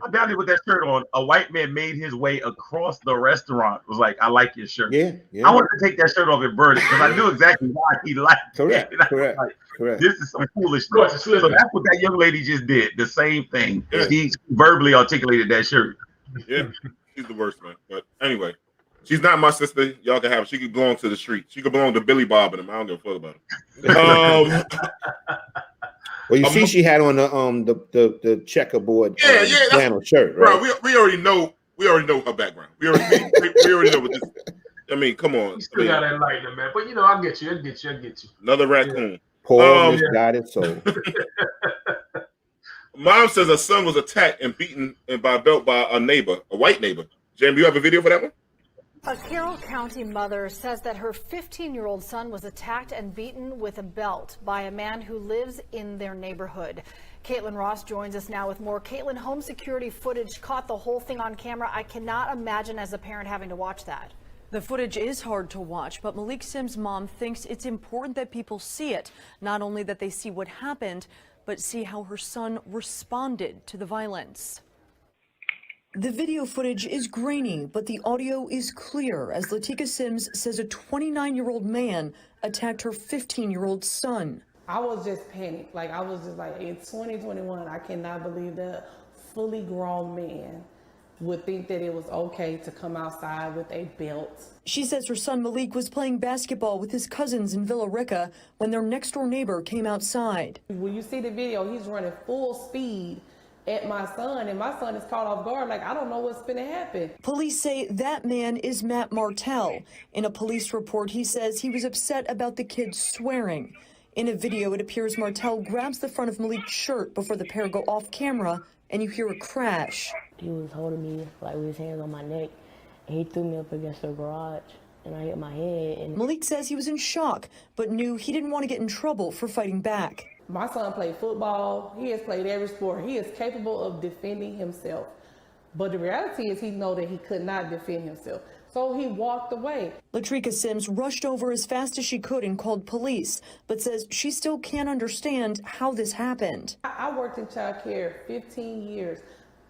I'm down there with that shirt on. A white man made his way across the restaurant. Was like, "I like your shirt." Yeah. I wanted to take that shirt off and burn it because I knew exactly why he liked it. Correct. This is some foolishness. So that's what that young lady just did. The same thing. Yeah. She verbally articulated that shirt. Yeah, she's the worst, man. But anyway, she's not my sister. Y'all can have her. She could belong to the street. She could belong to Billy Bob and them. I don't give a fuck about her. Well, you see, she had on the checkerboard flannel shirt, right? Bro, we already know her background. We already know what this. I mean, come on. You still got that lightning, man. But you know, I get you. Another raccoon. Yeah. Poor misguided soul. Mom says her son was attacked and beaten by a belt by a white neighbor. Jamie, you have a video for that one? A Carroll County mother says that her 15-year-old son was attacked and beaten with a belt by a man who lives in their neighborhood. Caitlin Ross joins us now with more. Caitlin, home security footage caught the whole thing on camera. I cannot imagine as a parent having to watch that. The footage is hard to watch, but Malik Sim's mom thinks it's important that people see it. Not only that they see what happened, but see how her son responded to the violence. The video footage is grainy, but the audio is clear as Latika Sims says a 29-year-old man attacked her 15-year-old son. I was just panicked. Like, I was just like, in 2021, I cannot believe that a fully grown man would think that it was okay to come outside with a belt. She says her son Malik was playing basketball with his cousins in Villa Rica when their next-door neighbor came outside. When you see the video, he's running full speed at my son, and my son is caught off guard. Like, I don't know what's gonna happen. Police say that man is Matt Martell. In a police report, he says he was upset about the kids swearing. In a video, it appears Martell grabs the front of Malik's shirt before the pair go off camera, and you hear a crash. He was holding me like with his hands on my neck, and he threw me up against the garage, and I hit my head. And Malik says he was in shock, but knew he didn't want to get in trouble for fighting back. My son played football. He has played every sport. He is capable of defending himself. But the reality is he knows that he could not defend himself. So he walked away. Latrika Sims rushed over as fast as she could and called police, but says she still can't understand how this happened. I worked in child care 15 years.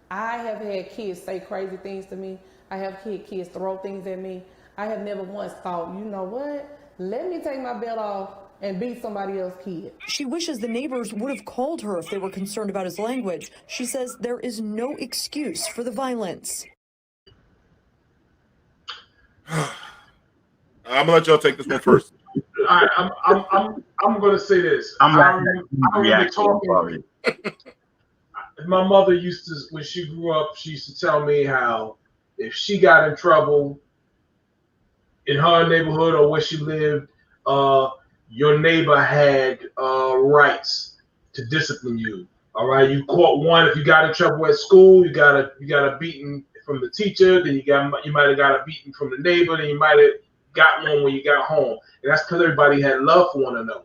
I have had kids say crazy things to me. I have had kids throw things at me. I have never once thought, you know what? Let me take my belt off and beat somebody else's kid. She wishes the neighbors would have called her if they were concerned about his language. She says there is no excuse for the violence. I'm gonna let y'all take this one first. All right, I'm gonna say this. I remember talking. My mother used to, when she grew up, she used to tell me how if she got in trouble in her neighborhood or where she lived, your neighbor had rights to discipline you. All right, you caught one if you got in trouble at school, you got a beating from the teacher, then you might have got a beating from the neighbor, then you might have got one when you got home. And that's because everybody had love for one another.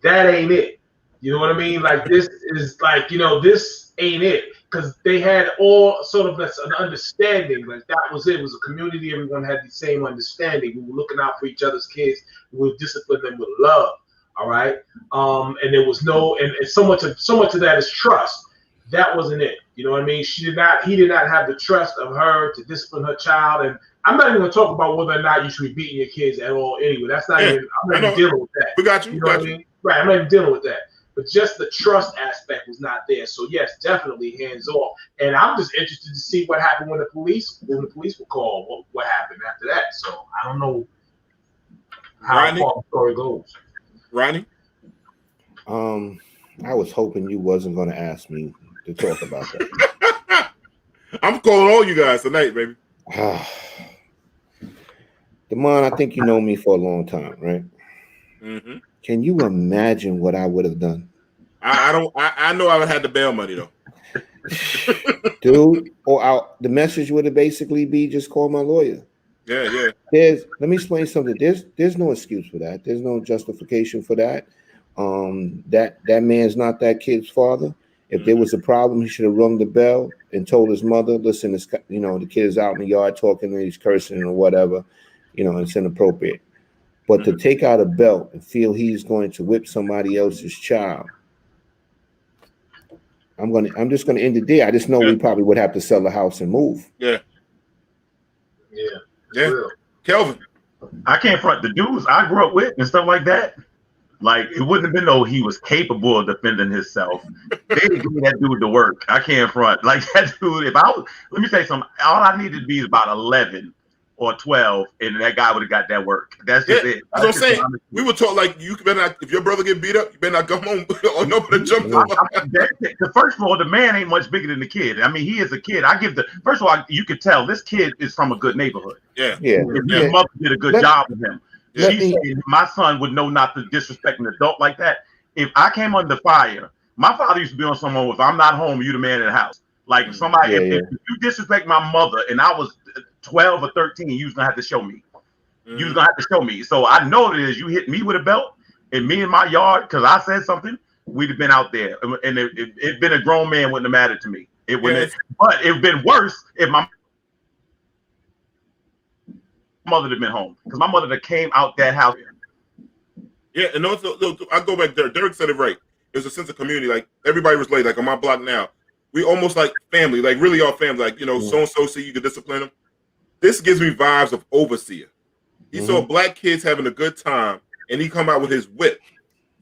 That ain't it. You know what I mean? Like, this is like, this ain't it. Because they had all sort of an understanding. Like, that was it. It was a community. Everyone had the same understanding. We were looking out for each other's kids. We would discipline them with love. All right. And there was no, and so much of that is trust. That wasn't it. You know what I mean? He did not have the trust of her to discipline her child. And I'm not even going to talk about whether or not you should be beating your kids at all anyway. That's not even, I'm not even dealing with that. We got you. You know what I mean? Right. I'm not even dealing with that. But just the trust aspect was not there. So yes, definitely hands off. And I'm just interested to see what happened when the police were called. What happened after that? So I don't know how far the story goes. Rodney? I was hoping you wasn't going to ask me to talk about that. I'm calling all you guys tonight, baby. Damon, I think you know me for a long time, right? Mm-hmm. Can you imagine what I would have done? I know I would have had the bail money though. Dude, the message would have basically be just call my lawyer. Yeah. Let me explain something. There's no excuse for that. There's no justification for that. That man's not that kid's father. If there was a problem, he should have rung the bell and told his mother, listen, the kid is out in the yard talking and he's cursing or whatever, it's inappropriate. But to take out a belt and feel he's going to whip somebody else's child, I'm just gonna end it there. I just know we probably would have to sell the house and move. Yeah. Kelvin, I can't front the dudes I grew up with and stuff like that. Like, it wouldn't have been no he was capable of defending himself. They didn't give that dude to work. I can't front. Like, that dude, let me say something. All I needed to be is about 11 or 12, and that guy would have got that work. That's just it. That's what I'm saying. We were taught, like, you better not, if your brother get beat up, you better not come home or nobody jump on. First of all, the man ain't much bigger than the kid. I mean, he is a kid. First of all, you could tell this kid is from a good neighborhood. Yeah. His mother did a good job with him. She said my son would know not to disrespect an adult like that. If I came under fire, my father used to be on someone, if I'm not home, you the man in the house. Like, if somebody, if you disrespect my mother and I was 12 or 13, you was gonna have to show me. You was gonna have to show me. So I know it is. You hit me with a belt and me in my yard because I said something, we'd have been out there. And it been a grown man wouldn't have mattered to me. It wouldn't. But it'd been worse if my mother had been home, because my mother that came out that house. Yeah, and also I go back there. Derik said it right. There's a sense of community. Like, everybody was late. Like, on my block now, we almost like family, like really our family. Like, you know, so and so, you can discipline him. This gives me vibes of overseer. He saw black kids having a good time, and he come out with his whip.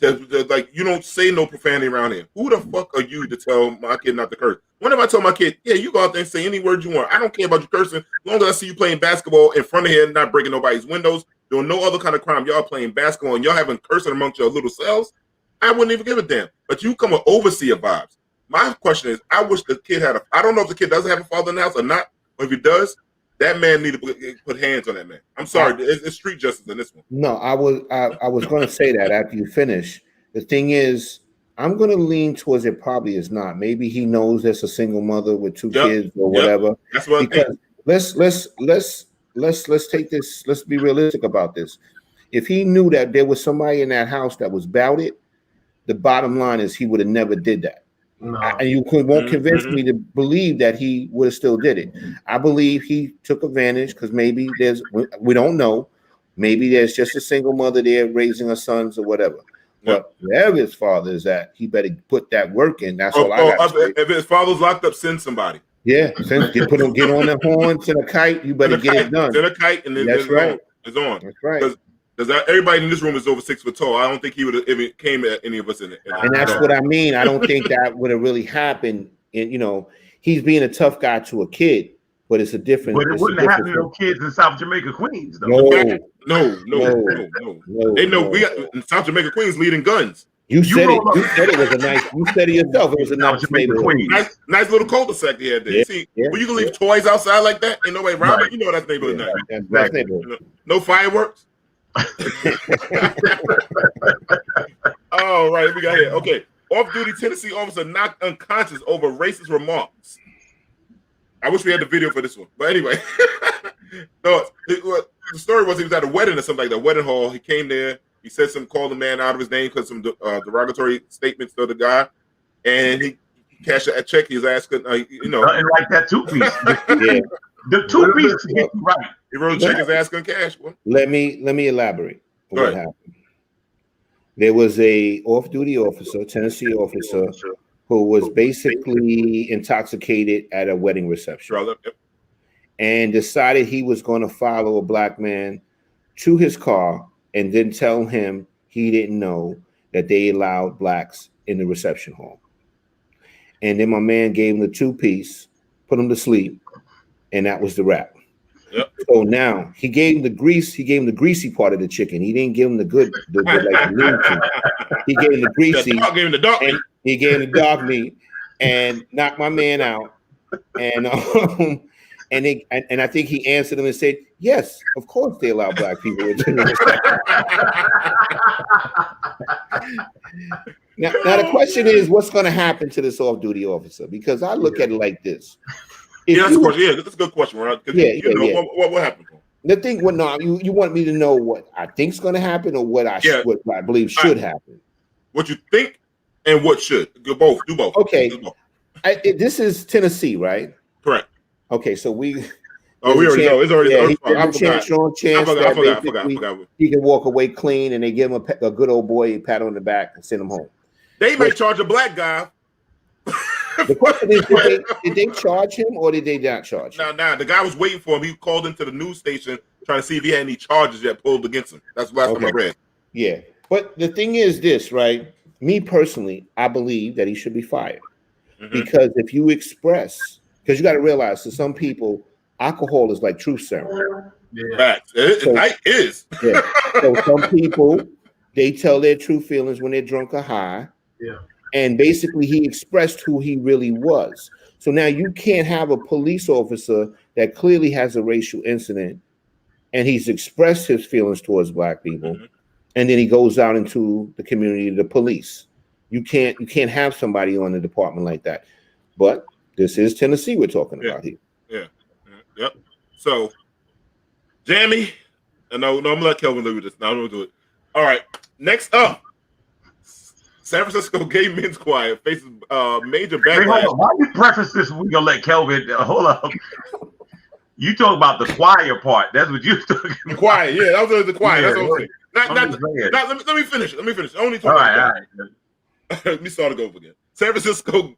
Like, you don't say no profanity around here. Who the fuck are you to tell my kid not to curse? Whenever I tell my kid, yeah, you go out there and say any word you want. I don't care about you cursing. As long as I see you playing basketball in front of here, not breaking nobody's windows, doing no other kind of crime. Y'all playing basketball and y'all having cursing amongst your little selves. I wouldn't even give a damn. But you come with overseer vibes. My question is, I wish the kid had I don't know if the kid doesn't have a father in the house or not, but if he does, that man need to put hands on that man. I'm sorry, it's street justice in this one. No, I was going to say that after you finish. The thing is, I'm going to lean towards it probably is not. Maybe he knows there's a single mother with two kids or whatever. That's what because let's take this. Let's be realistic about this. If he knew that there was somebody in that house that was about it, the bottom line is he would have never did that. No. And you won't convince me to believe that he would have still did it. I believe he took advantage because maybe we don't know. Maybe there's just a single mother there raising her sons or whatever. But wherever his father is at, he better put that work in. That's all I got. If his father's locked up, send somebody. Yeah, get on the horn, send a kite. You better get it done. Send a kite, and then that's right. It's on. That's right. Because everybody in this room is over 6 foot tall. I don't think he would have even came at any of us in it. And that's what I mean. I don't think that would have really happened. And you know, he's being a tough guy to a kid, but it's a different. But it wouldn't have happened to no kids in South Jamaica, Queens, though. No. They know we got in South Jamaica, Queens leading guns. You said it was a nice. You said it yourself. It was a nice neighborhood. Nice little cul-de-sac they had there. Yeah, see, when you can leave toys outside like that, ain't nobody robbing. You know that's neighborhood. That's neighborhood. No fireworks. All right, we got here. Okay, off-duty Tennessee officer knocked unconscious over racist remarks. I wish we had the video for this one, but anyway, no. The story was he was at a wedding or something like that. Wedding hall. He came there. He said some, called the man out of his name because some derogatory statements to the guy, and he cashed a check. He was asking, nothing like that 2-piece. The 2-piece, right? He wrote a check. Is asking cash. What? Let me elaborate on what happened. There was a off-duty officer, Tennessee officer, who was basically intoxicated at a wedding reception, and decided he was going to follow a black man to his car and then tell him he didn't know that they allowed blacks in the reception hall. And then my man gave him the 2-piece, put him to sleep, and that was the wrap. Yep. So now he gave him the greasy part of the chicken. He didn't give him the good, like the lean chicken. He gave him the greasy. Gave him the dark meat. He gave him the dark meat and knocked my man out. And and I think he answered him and said, "Yes, of course they allow black people into the now the question is, what's going to happen to this off-duty officer? Because I look at it like this. That's a good question, right? What happened to him? The thing, you want me to know what I think's going to happen or what I believe should happen? What you think and what should. Do both. Okay. This is Tennessee, right? Correct. Okay, so we already know. It's already. I forgot. He can walk away clean, and they give him a good old boy pat on the back and send him home. They may charge a black guy. The question is, did they charge him or did they not charge him? No. The guy was waiting for him. He called into the news station trying to see if he had any charges yet pulled against him. That's the last time I read. Yeah, but the thing is this, right? Me personally, I believe that he should be fired because if you express. Because you got to realize, to some people, alcohol is like truth serum. Yeah. It is. Yeah. So some people, they tell their true feelings when they're drunk or high. Yeah. And basically, he expressed who he really was. So now you can't have a police officer that clearly has a racial incident, and he's expressed his feelings towards black people, and then he goes out into the community, the police. You can't have somebody on the department like that. But this is Tennessee we're talking about here. Yeah. Yep. So, Jamie, no, I'm gonna let Kelvin do this. No, I'm gonna do it. All right. Next up, San Francisco gay men's choir faces major backlash. Hey, why you preface this? We're gonna let Kelvin hold up. You talk about the choir part. That's what you're talking about. The choir, yeah, that was the choir. That's what I'm saying. Let me finish. Let me finish. Only talk. All right. Let me start it over again. San Francisco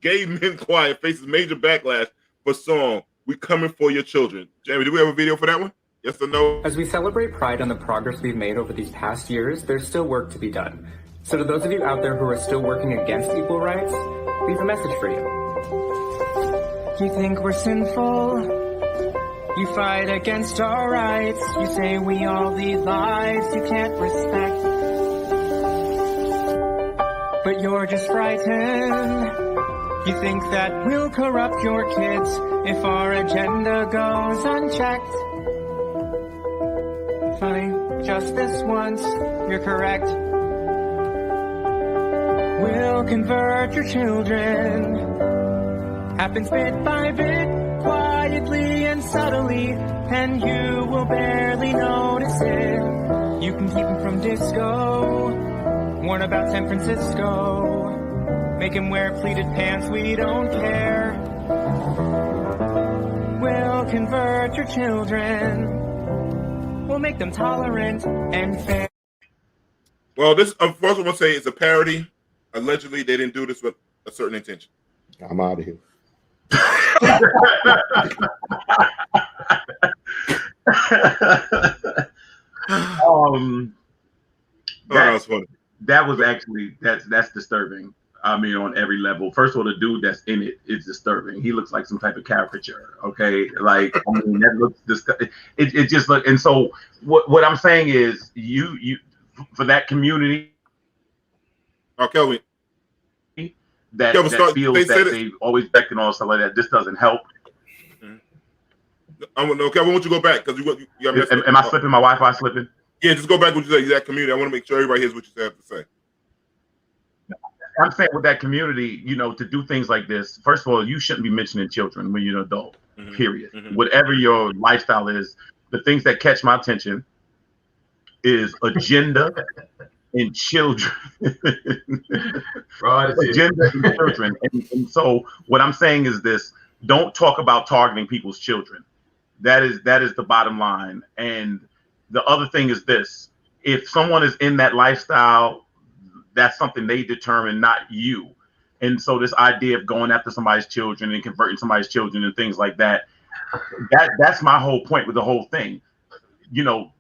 gay men choir faces major backlash for song "We Coming for Your Children." Jamie, do we have a video for that one? Yes or no? As we celebrate Pride and the progress we've made over these past years, there's still work to be done. So to those of you out there who are still working against equal rights, we have a message for you. You think we're sinful? You fight against our rights. You say we all lead lives you can't respect. But you're just frightened. You think that we'll corrupt your kids if our agenda goes unchecked. Funny, just this once, you're correct. We'll convert your children. Happens bit by bit, quietly and subtly, and you will barely notice it. You can keep them from disco, warn about San Francisco. Make him wear pleated pants, we don't care. We'll convert your children. We'll make them tolerant and fair. Well, this, first I want to say, it's a parody. Allegedly, they didn't do this with a certain intention. I'm out of here. That was actually that's disturbing. I mean, on every level. First of all, the dude that's in it is disturbing. He looks like some type of caricature. Okay, like I mean, that looks disgusting. It just look. And so what I'm saying is, you for that community. Oh, Kelvin. That feels that they always back and all stuff like that. This doesn't help. No, Kelvin, won't you go back? Because you am I slipping? My Wi-Fi slipping? Yeah, just go back what you said. That community. I want to make sure everybody hears what you have to say. I'm saying with that community, you know, to do things like this, first of all, you shouldn't be mentioning children when you're an adult, period. Whatever your lifestyle is, the things that catch my attention is agenda and children. Agenda and children. And so what I'm saying is this: don't talk about targeting people's children. That is the bottom line. And the other thing is this: if someone is in that lifestyle, that's something they determine, not you. And so this idea of going after somebody's children and converting somebody's children and things like that, that's my whole point with the whole thing. You know,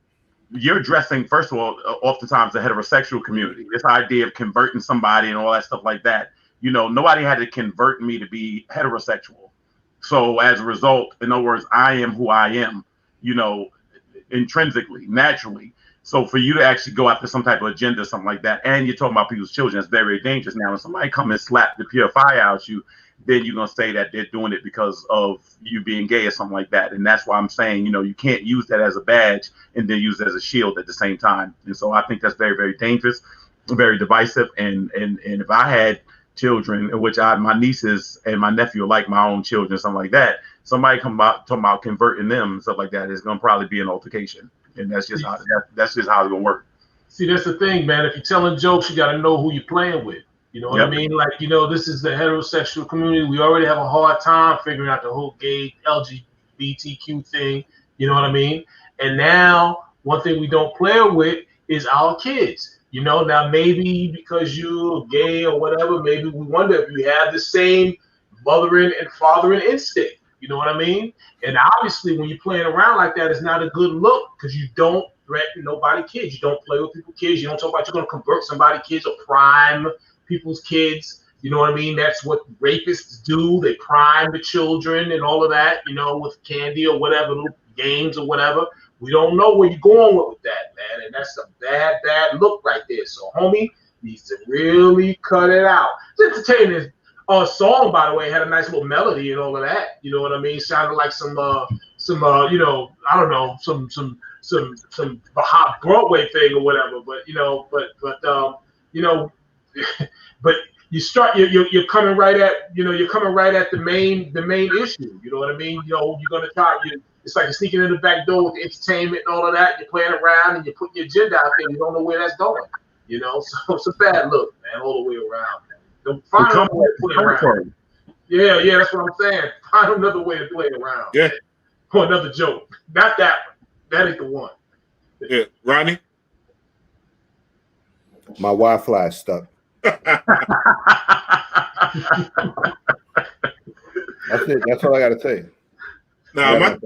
you're addressing, first of all, oftentimes the heterosexual community. This idea of converting somebody and all that stuff like that. You know, nobody had to convert me to be heterosexual. So as a result, in other words, I am who I am, you know, intrinsically, naturally. So for you to actually go after some type of agenda, something like that, and you're talking about people's children, that's very, very dangerous. Now, when somebody come and slap the pure fire out you, then you're going to say that they're doing it because of you being gay or something like that. And that's why I'm saying, you know, you can't use that as a badge and then use it as a shield at the same time. And so I think that's very, very dangerous, very divisive. And if I had children, in which my nieces and my nephew are like my own children, something like that, somebody come out talking about converting them and stuff like that, it's going to probably be an altercation. And that's just how it's gonna work. See, that's the thing, man. If you're telling jokes, you got to know who you're playing with. You know what I mean? Like, you know, this is the heterosexual community. We already have a hard time figuring out the whole gay LGBTQ thing. You know what I mean? And now, one thing we don't play with is our kids. You know, now maybe because you're gay or whatever, maybe we wonder if you have the same mothering and fathering instinct. You know what I mean? And obviously, when you're playing around like that, it's not a good look because you don't threaten nobody's kids. You don't play with people's kids. You don't talk about you're going to convert somebody's kids or prime people's kids. You know what I mean? That's what rapists do. They prime the children and all of that, you know, with candy or whatever, little games or whatever. We don't know where you're going with that, man. And that's a bad, bad look right there. So, homie needs to really cut it out. It's entertaining. Song, by the way, had a nice little melody and all of that. You know what I mean? Sounded like some you know, I don't know, some hot Broadway thing or whatever. But you know, you know, but you're coming right at the main issue. You know what I mean? You know, you're gonna try. It's like you're sneaking in the back door with the entertainment and all of that. You're playing around and you're putting your agenda out there. You don't know where that's going. You know, so it's a bad look, man, all the way around. Find another way to play around. Yeah, that's what I'm saying. Find another way to play around. Yeah. Or another joke. Not that one. That ain't the one. Yeah. Rodney? My Wi-Fi is stuck. That's it. That's all I gotta say. Now,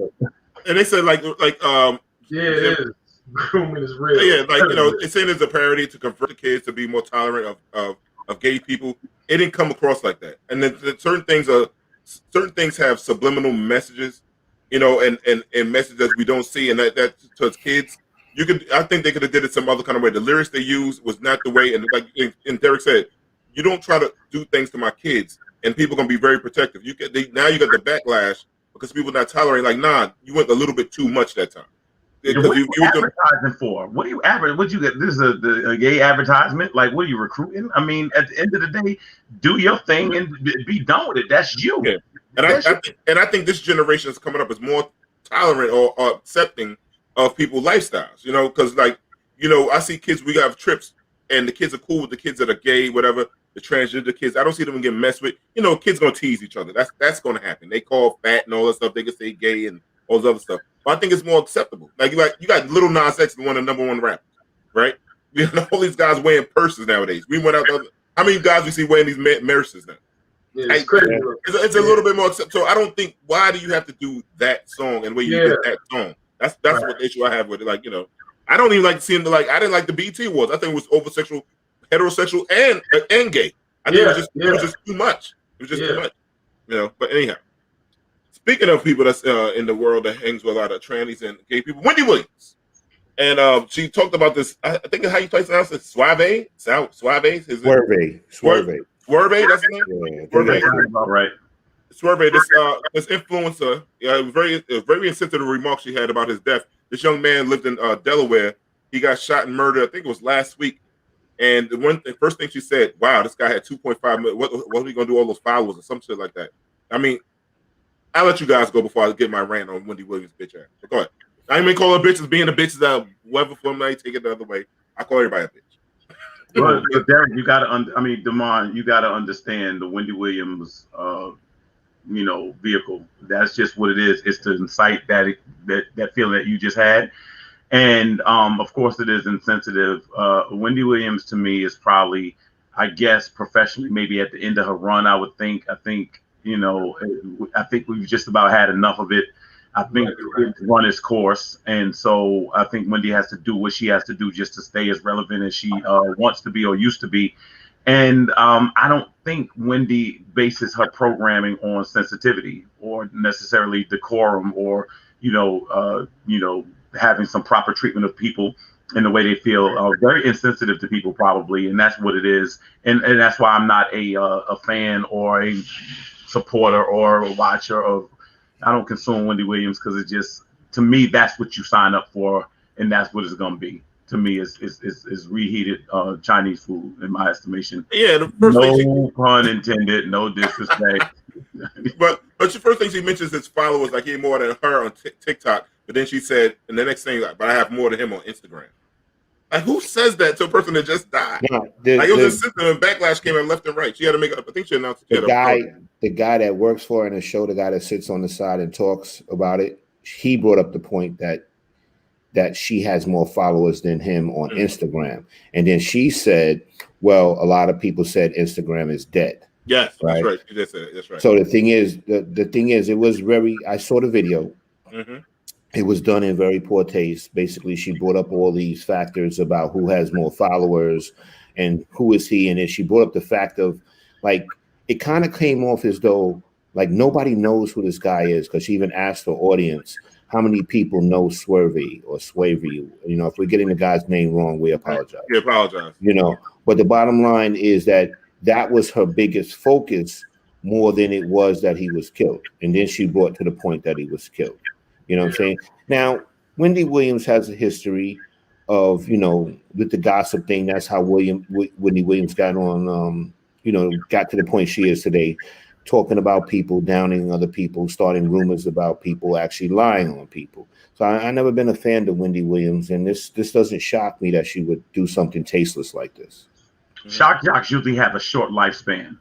and they said like yeah, it is. Grooming is real. Yeah, like it's saying it's a parody to convert the kids to be more tolerant of gay people. It didn't come across like that, and then certain things have subliminal messages, and messages we don't see, and that to kids. I think they could have did it some other kind of way. The lyrics they used was not the way, and like and Derik said, you don't try to do things to my kids, and people are gonna be very protective. Now you got the backlash because people not tolerating. Like, nah, you went a little bit too much that time. What are you advertising for? What do you advertise? What you get? This is a gay advertisement. Like, what are you recruiting? I mean, at the end of the day, do your thing and be done with it. That's you. Yeah. And I think this generation is coming up is more tolerant or accepting of people's lifestyles. Because I see kids. We have trips, and the kids are cool with the kids that are gay, whatever. The transgender kids, I don't see them getting messed with. Kids gonna tease each other. That's gonna happen. They call fat and all that stuff. They can say gay and all this other stuff. But I think it's more acceptable. Like you got Lil Nas X, one of the #1 rappers, right? All these guys wearing purses nowadays. We went out. How many guys we see wearing these purses now? Yeah, it's a little bit more acceptable. So I don't think. Why do you have to do that song and where you get that song? That's right. What issue I have with it. Like I don't even like seeing I didn't like the BET Awards. I think it was over sexual, heterosexual, and gay. I think it was just too much. It was just too much. But anyhow. Speaking of people that's in the world that hangs with a lot of trannies and gay people, Wendy Williams, and she talked about this. I think how you pronounce it, Suave. Suave. That's his name. Yeah, right. Suave. This influencer. It was very insensitive remarks she had about his death. This young man lived in Delaware. He got shot and murdered. I think it was last week. And the first thing she said, "Wow, this guy had 2.5 million. What are we gonna do all those followers or some shit like that?" I mean. I'll let you guys go before I get my rant on Wendy Williams' bitch ass. But go ahead. I ain't even call her bitches being the bitches that whoever from me take it the other way. I call everybody a bitch. But Derik, you gotta Damon, you gotta understand the Wendy Williams vehicle. That's just what it is. It's to incite that feeling that you just had. And of course it is insensitive. Wendy Williams to me is probably, I guess, professionally, maybe at the end of her run, I think we've just about had enough of it. I think it's run its course. And so I think Wendy has to do what she has to do just to stay as relevant as she wants to be or used to be. And I don't think Wendy bases her programming on sensitivity or necessarily decorum or, having some proper treatment of people in the way they feel. Very insensitive to people probably. And that's what it is. And that's why I'm not a fan or a supporter or a watcher of. I don't consume Wendy Williams because it just, to me, that's what you sign up for, and that's what it's gonna be. To me, is reheated Chinese food in my estimation. Yeah, the first no pun intended, no disrespect. but the first thing she mentions is followers. Like he had more than her on TikTok, but then she said, and the next thing, but I have more than him on Instagram. Like, who says that to a person that just died? No, it was a system, and backlash came in left and right. She had to make it up. I think she announced the guy that works for her in the show, the guy that sits on the side and talks about it. He brought up the point that she has more followers than him on Instagram, and then she said, "Well, a lot of people said Instagram is dead." Yes, right? That's right. She just said it. That's right. So the thing is, it was very. I saw the video. Mm-hmm. It was done in very poor taste. Basically, she brought up all these factors about who has more followers and who is he. And then she brought up the fact of, like, it kind of came off as though, like, nobody knows who this guy is, because she even asked her audience, how many people know Swervy or Swavy? If we're getting the guy's name wrong, we apologize. We apologize. But the bottom line is that was her biggest focus more than it was that he was killed. And then she brought to the point that he was killed. You know what I'm saying? Now, Wendy Williams has a history of, with the gossip thing. That's how Wendy Williams got on, got to the point she is today, talking about people, downing other people, starting rumors about people, actually lying on people. So I never been a fan of Wendy Williams, and this doesn't shock me that she would do something tasteless like this. Shock jocks usually have a short lifespan.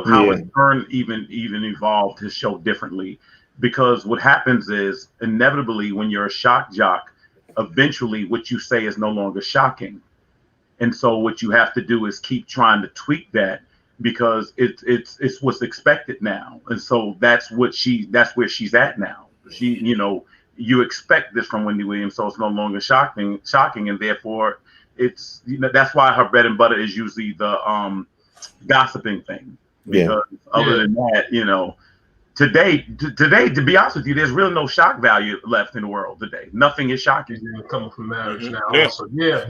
Howard Stern even evolved his show differently. Because what happens is, inevitably, when you're a shock jock, eventually what you say is no longer shocking. And so what you have to do is keep trying to tweak that because it's what's expected now, and so that's where she's at now. She, you expect this from Wendy Williams, so it's no longer shocking, and therefore it's that's why her bread and butter is usually the gossiping thing. Because other than that, today, to be honest with you, there's really no shock value left in the world today. Nothing is shocking. Coming from marriage now. Yeah. Also. Yeah.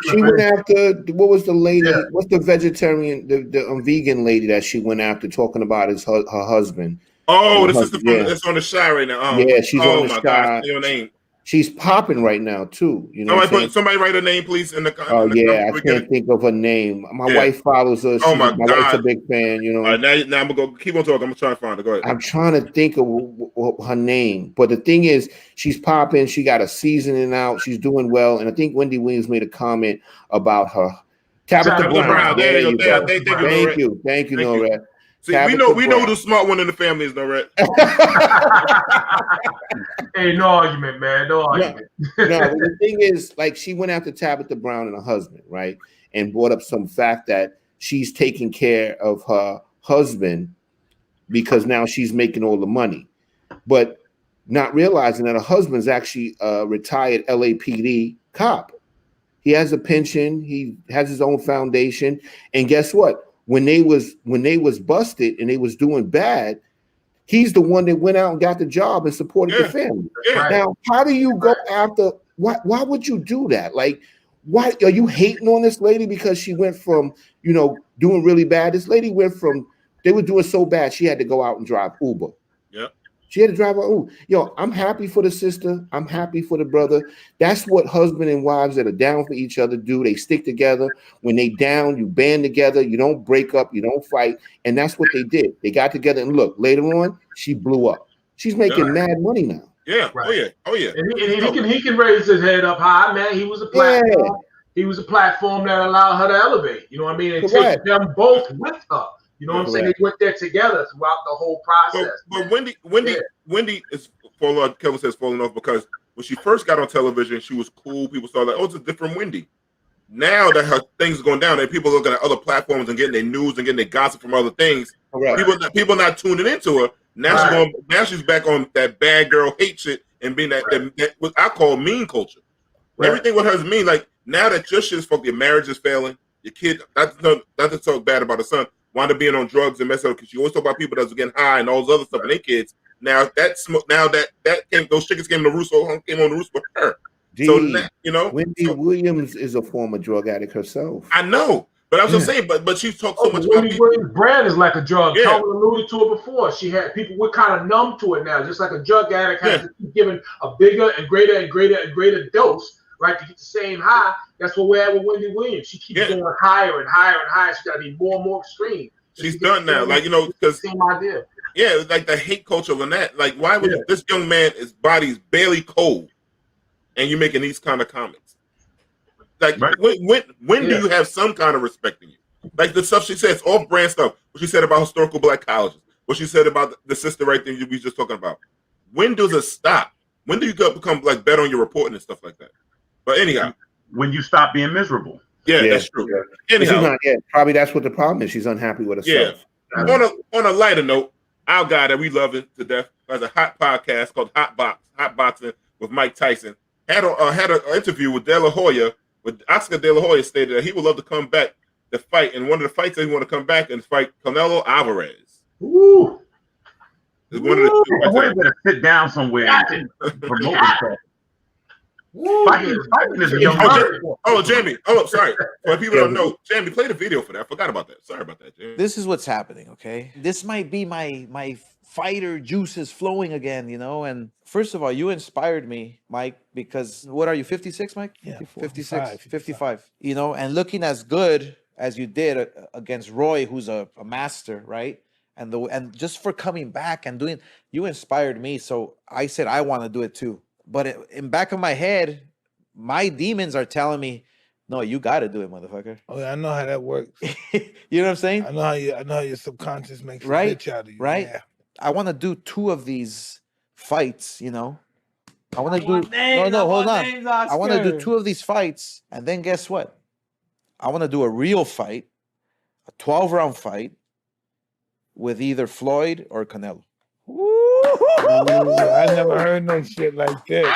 She went after, what was the lady? Yeah. What's the vegetarian, the vegan lady that she went after talking about her husband? Oh, this is it's on the Shy right now. Yeah, she's on the Shy. Gosh, your name. She's popping right now too. Somebody write her name, please, in the. I can't think of her name. My wife follows her. My wife's a big fan. All right, now I'm gonna go. Keep on talking. I'm gonna try to find her. Go ahead. I'm trying to think of her name, but the thing is, she's popping. She got a seasoning out. She's doing well, and I think Wendy Williams made a comment about her. Tabitha Brown. There you go. Thank you, Norette. See, we know who the smart one in the family is, Norette. Hey, no argument, man. No argument. No, but the thing is, like, she went after Tabitha Brown and her husband, right? And brought up some fact that she's taking care of her husband because now she's making all the money. But not realizing that her husband's actually a retired LAPD cop. He has a pension. He has his own foundation. And guess what? When they was busted and they was doing bad, he's the one that went out and got the job and supported the family. Yeah. Now, how do you go after? Why would you do that? Like, why are you hating on this lady because she went from doing really bad? This lady went from they were doing so bad she had to go out and drive Uber. Yeah. She had to drive her Uber. I'm happy for the sister. I'm happy for the brother. That's what husband and wives that are down for each other do. They stick together. When they down, you band together. You don't break up. You don't fight. And that's what they did. They got together and look, later on, she blew up. She's making mad money now. Yeah. Right. Oh yeah. And he can raise his head up high, man. He was a platform. Yeah. He was a platform that allowed her to elevate. You know what I mean? And take them both with her. You know what I'm saying? They went there together throughout the whole process. But Wendy is Kelvin says falling off because when she first got on television, she was cool. People saw like, oh, it's a different Wendy. Now that her things are going down and people are looking at other platforms and getting their news and getting their gossip from other things, people not tuning into her. Now she's back on that bad girl hate shit and being that what I call mean culture. Right. Everything with her is mean. Like now that your shit is fucked, your marriage is failing, your kid, not to talk bad about her son, wound up being on drugs and messing up because she always talk about people that's getting high and all this other stuff and their kids. Now that came, those chickens came on the roost with her. So Wendy Williams is a former drug addict herself. I know, but I was just saying, but she's talked so much about Wendy Williams' brand is like a drug. Yeah. Kelvin alluded to it before. She had people. We're kind of numb to it now, just like a drug addict has to keep giving a bigger and greater and greater and greater dose, right, to get the same high. That's what we're at with Wendy Williams. She keeps going higher and higher and higher. She's got to be more and more extreme. She's done now, like because same idea. Yeah, like the hate culture of that. Like, why would this young man, his body's barely cold, and you're making these kind of comments? Like, when do you have some kind of respect in you? Like the stuff she says, off-brand stuff. What she said about historical black colleges. What she said about the sister right there we were just talking about. When does it stop? When do you become like better on your reporting and stuff like that? But anyhow, when you stop being miserable. Yeah, that's true. Yeah. Anyhow, probably that's what the problem is. She's unhappy with herself. Yeah. On a lighter note, our guy that we love it to death has a hot podcast called Hot Boxing with Mike Tyson. Had an interview with De La Hoya. With Oscar De La Hoya stated that he would love to come back to fight, and one of the fights that he want to come back and fight Canelo Alvarez. Ooh. I wanted to sit down somewhere and promote himself. Fighting is a young man. Oh, Jamie. Oh, sorry. For people don't know, Jamie, play the video for that. I forgot about that. Sorry about that, Jamie. This is what's happening, okay? This might be my fighter juices flowing again, And first of all, you inspired me, Mike, because what are you, 56, Mike? Yeah, 56, 55. And looking as good as you did against Roy, who's a master, right? And just for coming back and doing, you inspired me. So I said, I want to do it too. But in back of my head, my demons are telling me, no, you got to do it, motherfucker. Oh, yeah, I know how that works. You know what I'm saying? I know how your subconscious makes a bitch out of you. Right? Yeah. I want to do 2 of these fights, I want to do hold on. I want to do 2 of these fights, and then guess what? I want to do a real fight. a 12-round fight with either Floyd or Canelo. I never heard no shit like that.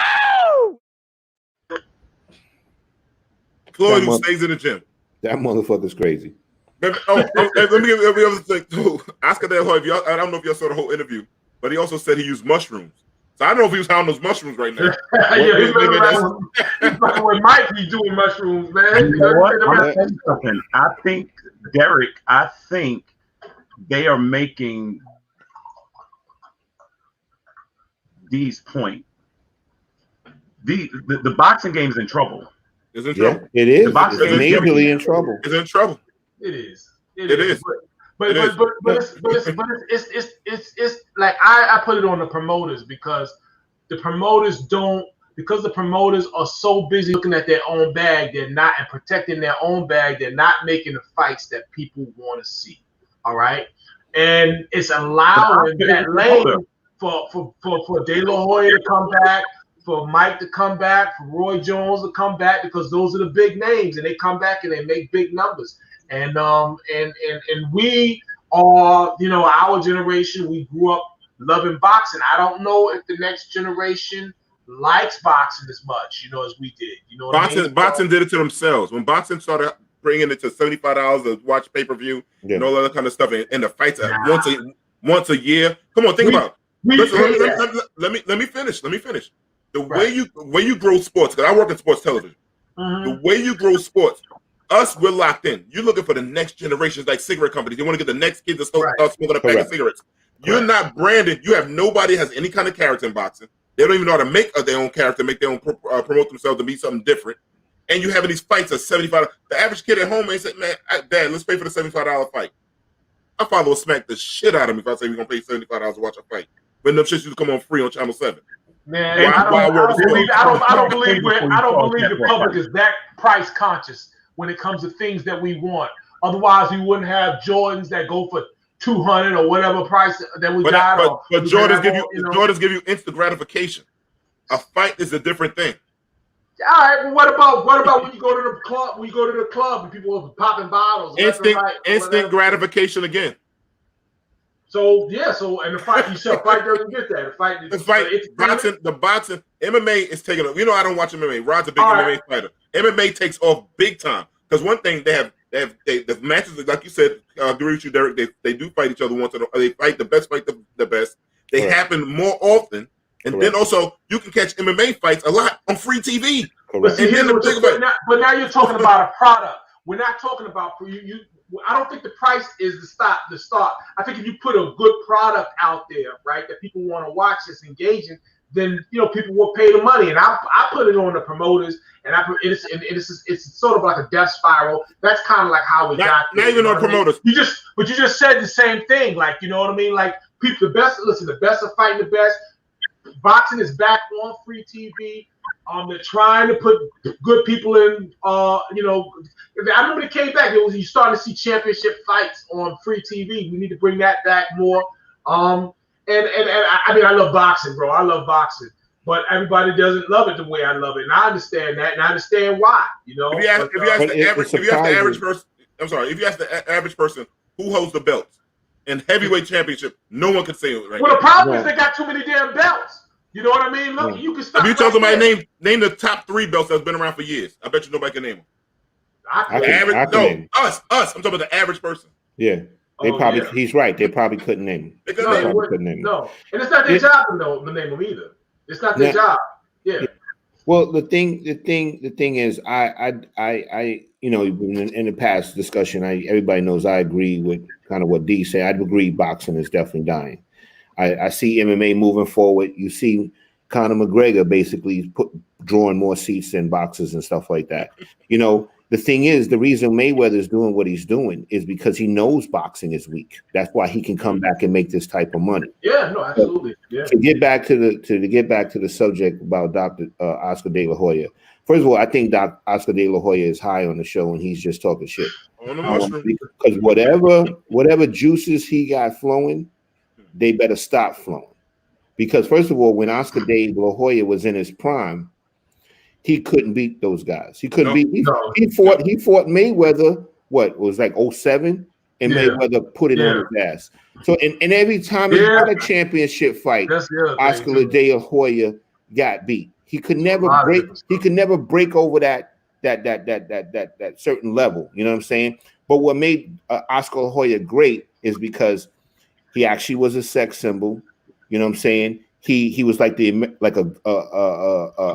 Floyd, who stays in the gym. That motherfucker's crazy. Let me give you every other thing too. Oscar De La Hoya, I don't know if y'all saw the whole interview, but he also said he used mushrooms. So I don't know if he was having those mushrooms right now. He's with Mike. He's doing mushrooms, man. You know what? I'm gonna tell you something. I think Derik. They are making these points. The boxing game is in trouble. It's in trouble. It is. The boxing It's game majorly in trouble. It's in trouble. It is. It is. But it's like I put it on the promoters because the promoters are so busy looking at their own bag, they're not and protecting their own bag, they're not making the fights that people want to see. All right. And it's allowing that lane for De La Hoya to come back, for Mike to come back, for Roy Jones to come back, because those are the big names and they come back and they make big numbers. And we are, our generation, we grew up loving boxing. I don't know if the next generation likes boxing as much, as we did. Boxing did it to themselves. When boxing started bringing it to $75 to watch pay-per-view and all that kind of stuff, and the fights once a year. Come on, think about it. Let me finish. The way you grow sports, because I work in sports television. The way you grow sports, we're locked in. You're looking for the next generations, like cigarette companies. You want to get the next kids to start smoking a pack of cigarettes. You're not branded. You have nobody has any kind of character in boxing. They don't even know how to make their own character, make their own promote themselves to be something different. And you having these fights at $75. The average kid at home may say, "Man, Dad, let's pay for the $75 fight." My father will smack the shit out of me if I say we're gonna pay $75 to watch a fight. But them shit used to come on free on Channel 7. Man, I don't believe the public is that price conscious when it comes to things that we want. Otherwise, we wouldn't have Jordans that go for $200 or whatever price that we got. But Jordans give you instant gratification. A fight is a different thing. All right, well, what about when you go to the club? We go to the club and people are popping bottles. Instant gratification again. So and the fight doesn't get that. The boxing, MMA is taking up. I don't watch MMA. Rod's a big MMA fighter. MMA takes off big time because one thing the matches, like you said, I agree with you, Derik. They do fight each other once. They fight the best. They happen more often. And then also, you can catch MMA fights a lot on free TV. But now you're talking about a product. We're not talking about you. I don't think the price is the start. I think if you put a good product out there, right, that people want to watch, that's engaging, then people will pay the money. And I put it on the promoters, and it's sort of like a death spiral. That's kind of like how we got there. Not even on promoters. You just said the same thing. Like, you know what I mean? Like, the best are fighting the best. Boxing is back on free TV. They're trying to put good people in. I remember when it came back. You starting to see championship fights on free TV. We need to bring that back more. And I love boxing, bro. I love boxing, but everybody doesn't love it the way I love it, and I understand that, and I understand why. If you ask the average person who holds the belts in heavyweight championship, no one can say it right. Well, the problem is they got too many damn belts. You know what I mean? Look, you can stop. If you tell somebody name the top 3 belts that's been around for years, I bet you nobody can name them. Us. I'm talking about the average person. Yeah. He's right. They probably couldn't name him. No. And it's not their job to name them either. It's not their job. Yeah. Well, the thing is, I in the past discussion, everybody knows I agree with kind of what D said. I agree boxing is definitely dying. I see MMA moving forward. You see Conor McGregor basically drawing more seats than boxers and stuff like that. The thing is, the reason Mayweather is doing what he's doing is because he knows boxing is weak. That's why he can come back and make this type of money. Yeah, no, absolutely. Yeah. To get back to the subject about Dr. Oscar De La Hoya. First of all, I think Oscar De La Hoya is high on the show and he's just talking shit. Because whatever juices he got flowing, they better stop flowing. Because first of all, when Oscar De La Hoya was in his prime, he couldn't beat those guys. He couldn't beat. He fought Mayweather. What it was like 07 and Mayweather put it on his ass. So and every time he had a championship fight, Oscar De La Hoya got beat. He could never break. He could never break over that certain level. You know what I'm saying? But what made Oscar De La Hoya great is because he actually was a sex symbol. You know what I'm saying? He was like the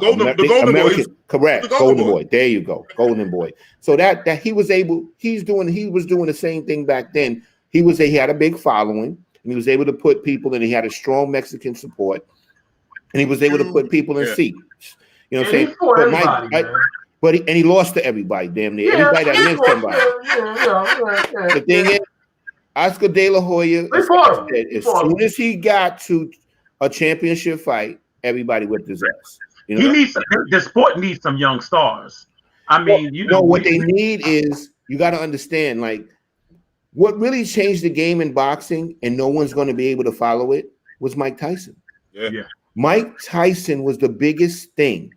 Golden American, boy. Correct, Golden Boy. There you go, Golden Boy. So that he was able, he was doing the same thing back then. He had a big following, and he was able to put people in. He had a strong Mexican support, and he was able to put people in seats. You know what I'm saying? But he lost to everybody, damn near everybody that lived somebody. The thing is, Oscar De La Hoya, as soon as he got to a championship fight, everybody whipped his ass. You know? The sport needs some young stars. I mean, what they need is, you got to understand, like, what really changed the game in boxing, and no one's going to be able to follow it, was Mike Tyson. Yeah. Mike Tyson was the biggest thing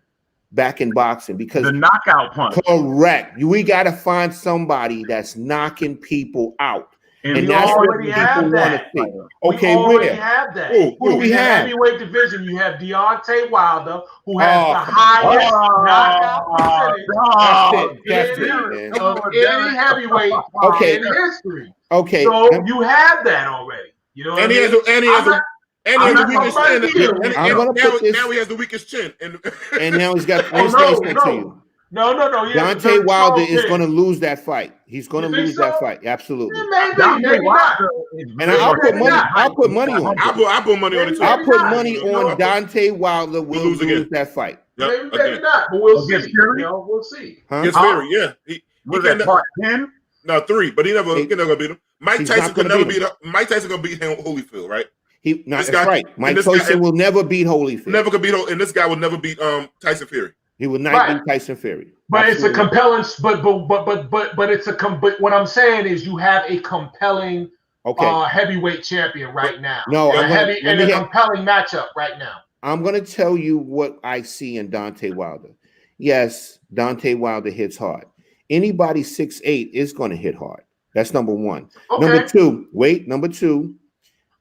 back in boxing because the knockout punch. Correct. We got to find somebody that's knocking people out. And that's what people want to see. Okay, we already have that. Who do we have? In the heavyweight division, you have Deontay Wilder, who has the highest knockout percentage of any heavyweight in history. Okay. So you have that already. You know, and he has the weakest chin. Now he has the weakest chin. And now he's got to you. No. Deontay Wilder is going to lose that fight. He's going to lose that fight. Absolutely. Maybe not. And I'll put money on it. I'll put money on it too. I'll put money on Deontay Wilder will lose that fight. Maybe not, but we'll see. We'll see. Against Fury, yeah. Was that part 10? No, 3, but he never beat him. Mike Tyson could never beat him. Mike Tyson gonna beat Holyfield, right? That's right. Mike Tyson will never beat Holyfield. Never could beat, and this guy will never beat Tyson Fury. He would not beat Tyson Fury. But Absolutely. It's a compelling. But what I'm saying is, you have a compelling heavyweight champion right now. No, a compelling matchup right now. I'm going to tell you what I see in Deontay Wilder. Yes, Deontay Wilder hits hard. Anybody 6'8" is going to hit hard. That's number one. Okay. Number two,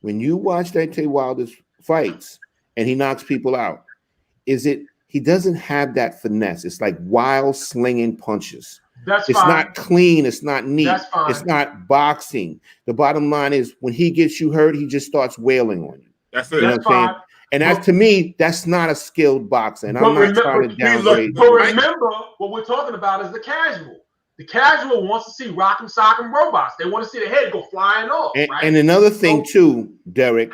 when you watch Deontay Wilder's fights and he knocks people out, he doesn't have that finesse. It's like wild slinging punches. It's not clean. It's not neat. That's fine. It's not boxing. The bottom line is, when he gets you hurt, he just starts wailing on you. That's it. You know what I'm saying? And to me, that's not a skilled boxer. And I'm not trying to downgrade. But remember, what we're talking about is the casual. The casual wants to see rock'em sock'em robots. They want to see the head go flying off. And another thing too, Derek,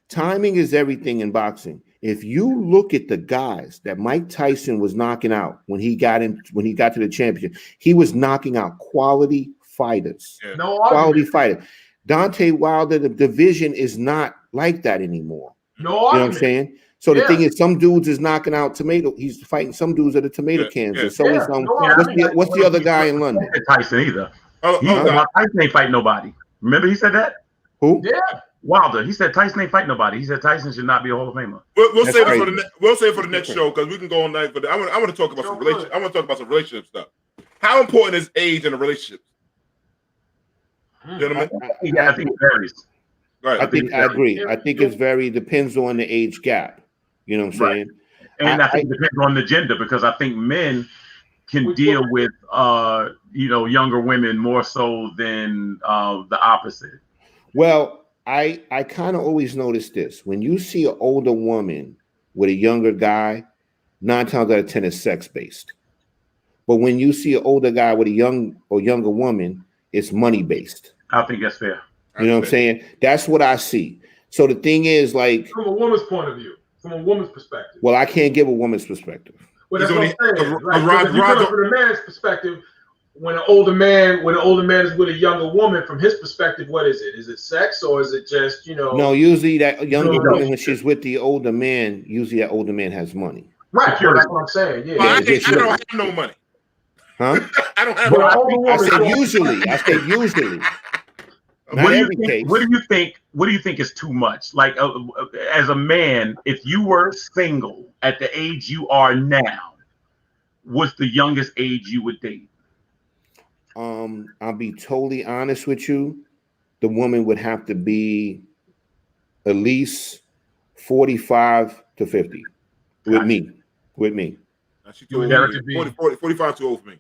timing is everything in boxing. If you look at the guys that Mike Tyson was knocking out when he got to the championship, he was knocking out quality fighters. Yeah. No quality fighters. Deontay Wilder, the division is not like that anymore. No argument. You know what I'm saying? So the thing is, some dudes is knocking out tomato. He's fighting some dudes at the tomato cans. And so is what's the other guy in London? Tyson either. Tyson ain't fighting nobody. Remember he said that? Who? Yeah. Wilder. He said Tyson ain't fighting nobody. He said Tyson should not be a Hall of Famer. We'll save it for the next show, because we can go all night. But I want to talk about some relationship. I want to talk about some relationship stuff. How important is age in a relationship, gentlemen? I think it varies. Right. I agree. I think it's depends on the age gap. You know what I'm saying? And I think it depends on the gender, because I think men can deal with younger women more so than the opposite. Well, I kind of always notice this. When you see an older woman with a younger guy, 9 times out of 10 is sex-based. But when you see an older guy with a younger woman, it's money-based. I think that's fair. You know what I'm saying? That's what I see. So the thing is, like, from a woman's point of view, from a woman's perspective. Well, I can't give a woman's perspective. Well, that's what I'm saying. If you come from a man's perspective, when an older man is with a younger woman, from his perspective, what is it? Is it sex, or is it just, No, usually that younger woman, when she's with the older man, usually that older man has money. Right, that's what I'm saying. Yeah. I don't have no money. Huh? I don't have no money. I said usually. What do you think is too much? Like, as a man, if you were single at the age you are now, what's the youngest age you would date? I'll be totally honest with you. the woman would have to be at least 45 to 50 with me. With me. Now, she too old for me. 45 too old for me.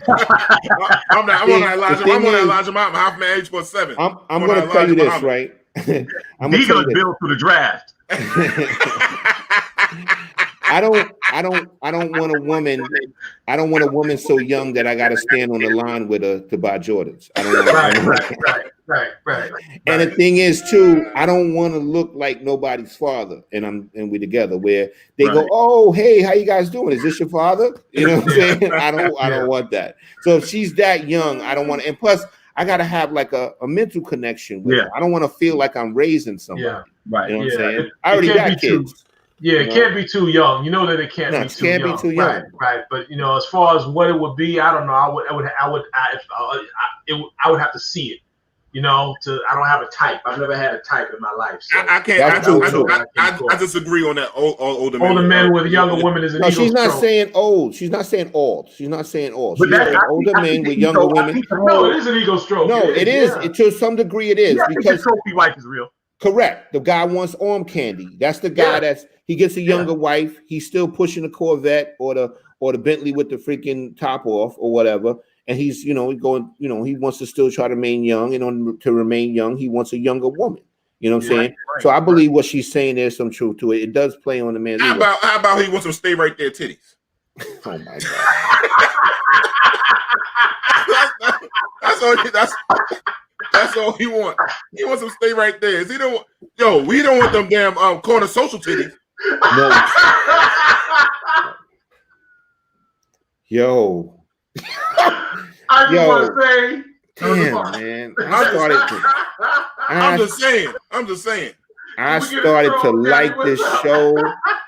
I'm on that Elijah. I'm half my age for 7. I'm going to tell you this, right? I'm going to build to the draft. I don't want a woman. I don't want a woman so young that I got to stand on the line with her to buy Jordans. I don't want. Right. And the thing is, too, I don't want to look like nobody's father. And we together where they go, oh, hey, how you guys doing? Is this your father? You know what I'm saying? I don't want that. So if she's that young, I don't want to. And plus, I got to have like a mental connection with her. I don't want to feel like I'm raising somebody. Yeah. Right. You know what I'm saying? I already got kids. It can't be too young. You know that it can't be too young. Right. But as far as what it would be, I don't know. I would have to see it. I don't have a type. I've never had a type in my life. So. I can't. I disagree on that. Older men with younger women is an ego she's not stroke. saying old. She's not saying all. She's not saying all. But she's older men with younger women. No, it is an ego stroke. No, it is. To some degree, it is because trophy wife is real. Correct. The guy wants arm candy. That's the guy he gets a younger wife. He's still pushing the Corvette or the Bentley with the freaking top off or whatever. And he's, he wants to still try to remain young. And to remain young, he wants a younger woman. You know what I'm saying? Right, so I believe what she's saying, there's some truth to it. It does play on the man's ego. How about he wants to stay right there, titties? Oh my God. That's all he wants. He wants them to stay right there. We don't want them damn corner social titties. No. Yo. I just want to say, damn, man. I'm just saying. I started to like this show,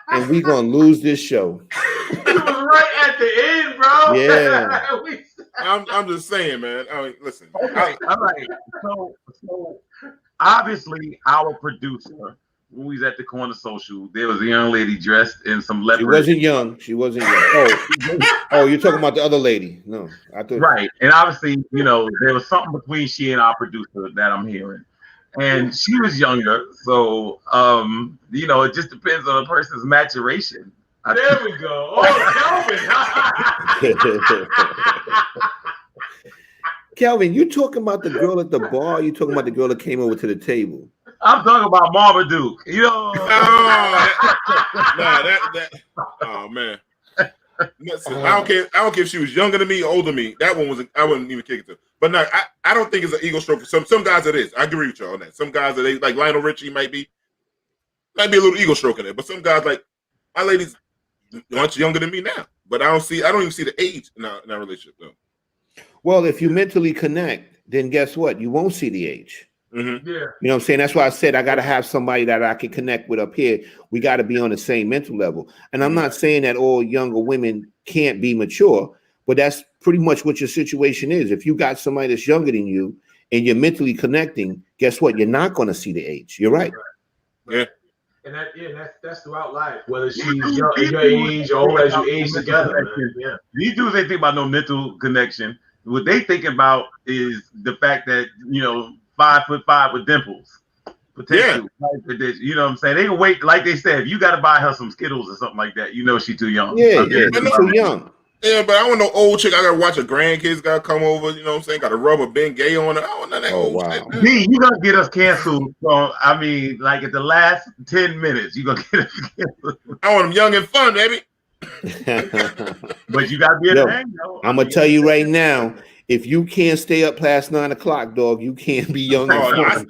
and we gonna lose this show. It was right at the end, bro. Yeah. I'm just saying, man. I mean, listen. Okay, all right. So obviously, our producer, when we was at the corner social, there was a young lady dressed in some leopard. She wasn't young. Oh, you're talking about the other lady? No, I thought. Right, and obviously, there was something between she and our producer that I'm hearing, and she was younger, so it just depends on a person's maturation. There we go. Oh, Kelvin. Kelvin, you talking about the girl at the bar? You talking about the girl that came over to the table? I'm talking about Marmaduke. Oh man. Listen, I don't care if she was younger than me or older than me. That one I wouldn't even kick it to. But no, I don't think it's an ego stroke. For some guys it is. I agree with you on that. Some guys that like Lionel Richie might be a little ego stroke in it. But some guys like my lady's much younger than me now. But I don't even see the age in our relationship though. Well, if you mentally connect, then guess what? You won't see the age. Mm-hmm. Yeah. You know what I'm saying? That's why I said I got to have somebody that I can connect with up here. We got to be on the same mental level. And I'm not saying that all younger women can't be mature, but that's pretty much what your situation is. If you got somebody that's younger than you and you're mentally connecting, guess what? You're not going to see the age. You're right. Yeah. And that's throughout life, whether she's young at your age or old as you age together. Yeah. These dudes ain't think about no mental connection. What they think about is the fact that 5'5" with dimples. Potential. Yeah. You know what I'm saying? They can wait, like they said, if you got to buy her some Skittles or something like that, she's too young. Yeah, she's too young. Yeah, but I want no old chick. I got to watch her grandkids got to come over. You know what I'm saying? Got to rub a Ben Gay on her. I want none of that old shit. D, you going to get us canceled. So, like at the last 10 minutes, you going to get us canceled. I want them young and fun, baby. But you got to be a thing, though. I'm going to tell you right now, if you can't stay up past 9 o'clock, dog, you can't be young. I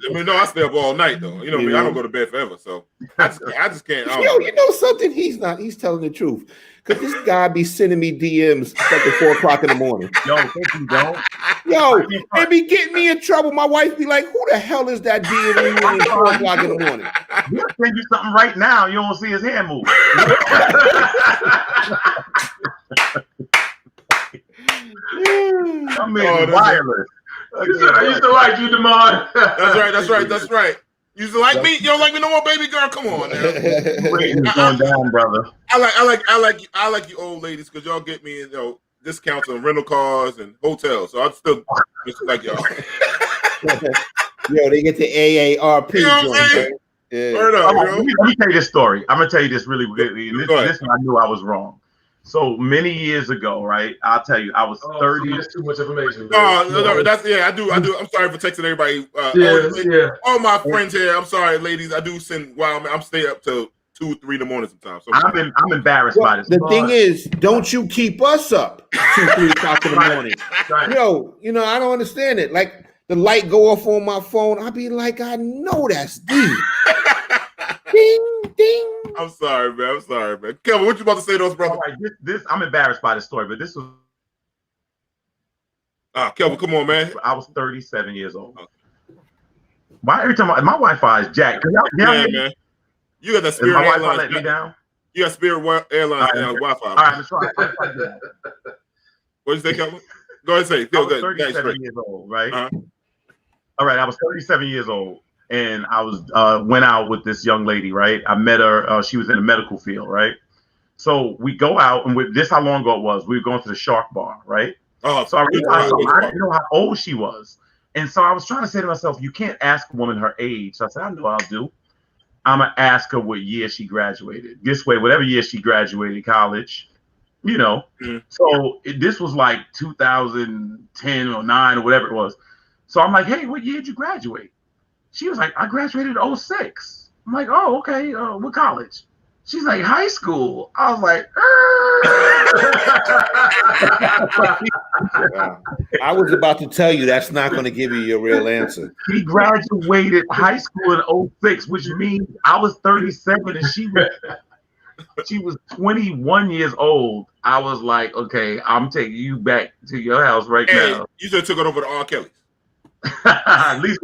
stay up all night, though. You know me, I don't go to bed forever, so I just can't. You know something? He's telling the truth. Because this guy be sending me DMs at 4 o'clock in the morning. Yo, thank you, don't. Yo, it be getting me in trouble. My wife be like, who the hell is that DMing me at 4 o'clock in the morning? He'll send you something right now. You don't see his hand move. Wireless. I used to like you, Demond. That's right. You used to like me? You don't like me no more, baby girl? Come on now. Going down, brother. I like you old ladies because y'all get me discounts on rental cars and hotels. So I'm still just like y'all. Yo, they get the AARP You know what I'm joint, saying? man. Yeah. Word up, you know? Let me tell you this story. I'm gonna tell you this really quickly. And this one I knew I was wrong. So many years ago, right? I'll tell you, I was 30. That's too much information. No, that's I do. I'm sorry for texting everybody. All my friends here. I'm sorry, ladies. I do send. Wow, I'm stay up till 2, 3 in the morning sometimes. So I'm embarrassed by this. The thing is, don't you keep us up 2, 3 o'clock in the morning? Yo, you know I don't understand it. Like the light go off on my phone, I be like, I know that's D. Ding ding. I'm sorry, man. Kelvin, what you about to say to us, brother? Right, this I'm embarrassed by this story, but this was. Kelvin, come on, man. I was 37 years old. Why every time my Wi-Fi is jacked? Yeah, man. You got the Spirit my Wi-Fi Airlines. let me down. You got Spirit Airlines Wi-Fi. All right, let's try. What did you say, Kelvin? Go ahead and say. I was 37 years old, right? All right, I was 37 years old, and I was went out with this young lady, right? I met her. She was in the medical field, right? So we go out, and this how long ago it was. We were going to the Shark Bar, right? Oh, so I realized I didn't know how old she was, and so I was trying to say to myself, you can't ask a woman her age. So I said, I know what I'll do. I'm gonna ask her what year she graduated. This way, whatever year she graduated college, you know. So this was like 2010 or 9 or whatever it was. So I'm like, hey, what year did you graduate? She was like, I graduated in 06. I'm like, oh, okay. What college? She's like, high school. I was like, I was about to tell you that's not going to give you your real answer. She graduated high school in 06, which means I was 37 and she was 21 years old. I was like, okay, I'm taking you back to your house right now. You should have took it over to R. Kelly. At least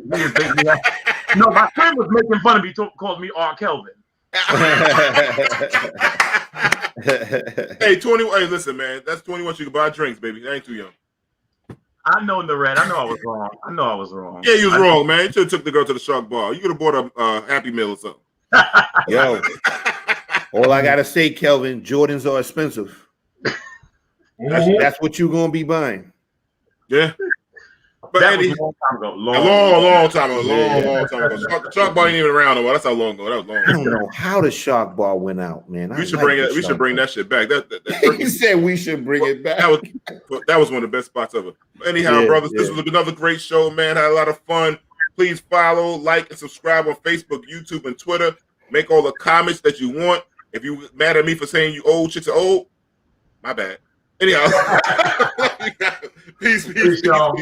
no, my friend was making fun of me, called me R. Kelvin. Hey, 21. Hey, listen, man. That's 21. You can buy drinks, baby. That ain't too young. I know in the red. I know I was wrong. Yeah, you was wrong, man. You should have took the girl to the Shark Bar. You could have bought a Happy Meal or something. Yo, all I gotta say, Kelvin, Jordans are expensive. That's what you're gonna be buying. Yeah. But that Eddie, was a long time ago. Long time ago. Shark Bar ain't even around no more. That's how long ago. That was long. I don't know how the Shark Bar went out, man. We should bring it. We should bring that shit back. He said we should bring it back. That was one of the best spots ever. Anyhow, brothers, this was another great show, man. Had a lot of fun. Please follow, like, and subscribe on Facebook, YouTube, and Twitter. Make all the comments that you want. If you mad at me for saying you old chicks are old, my bad. Anyhow, peace, y'all.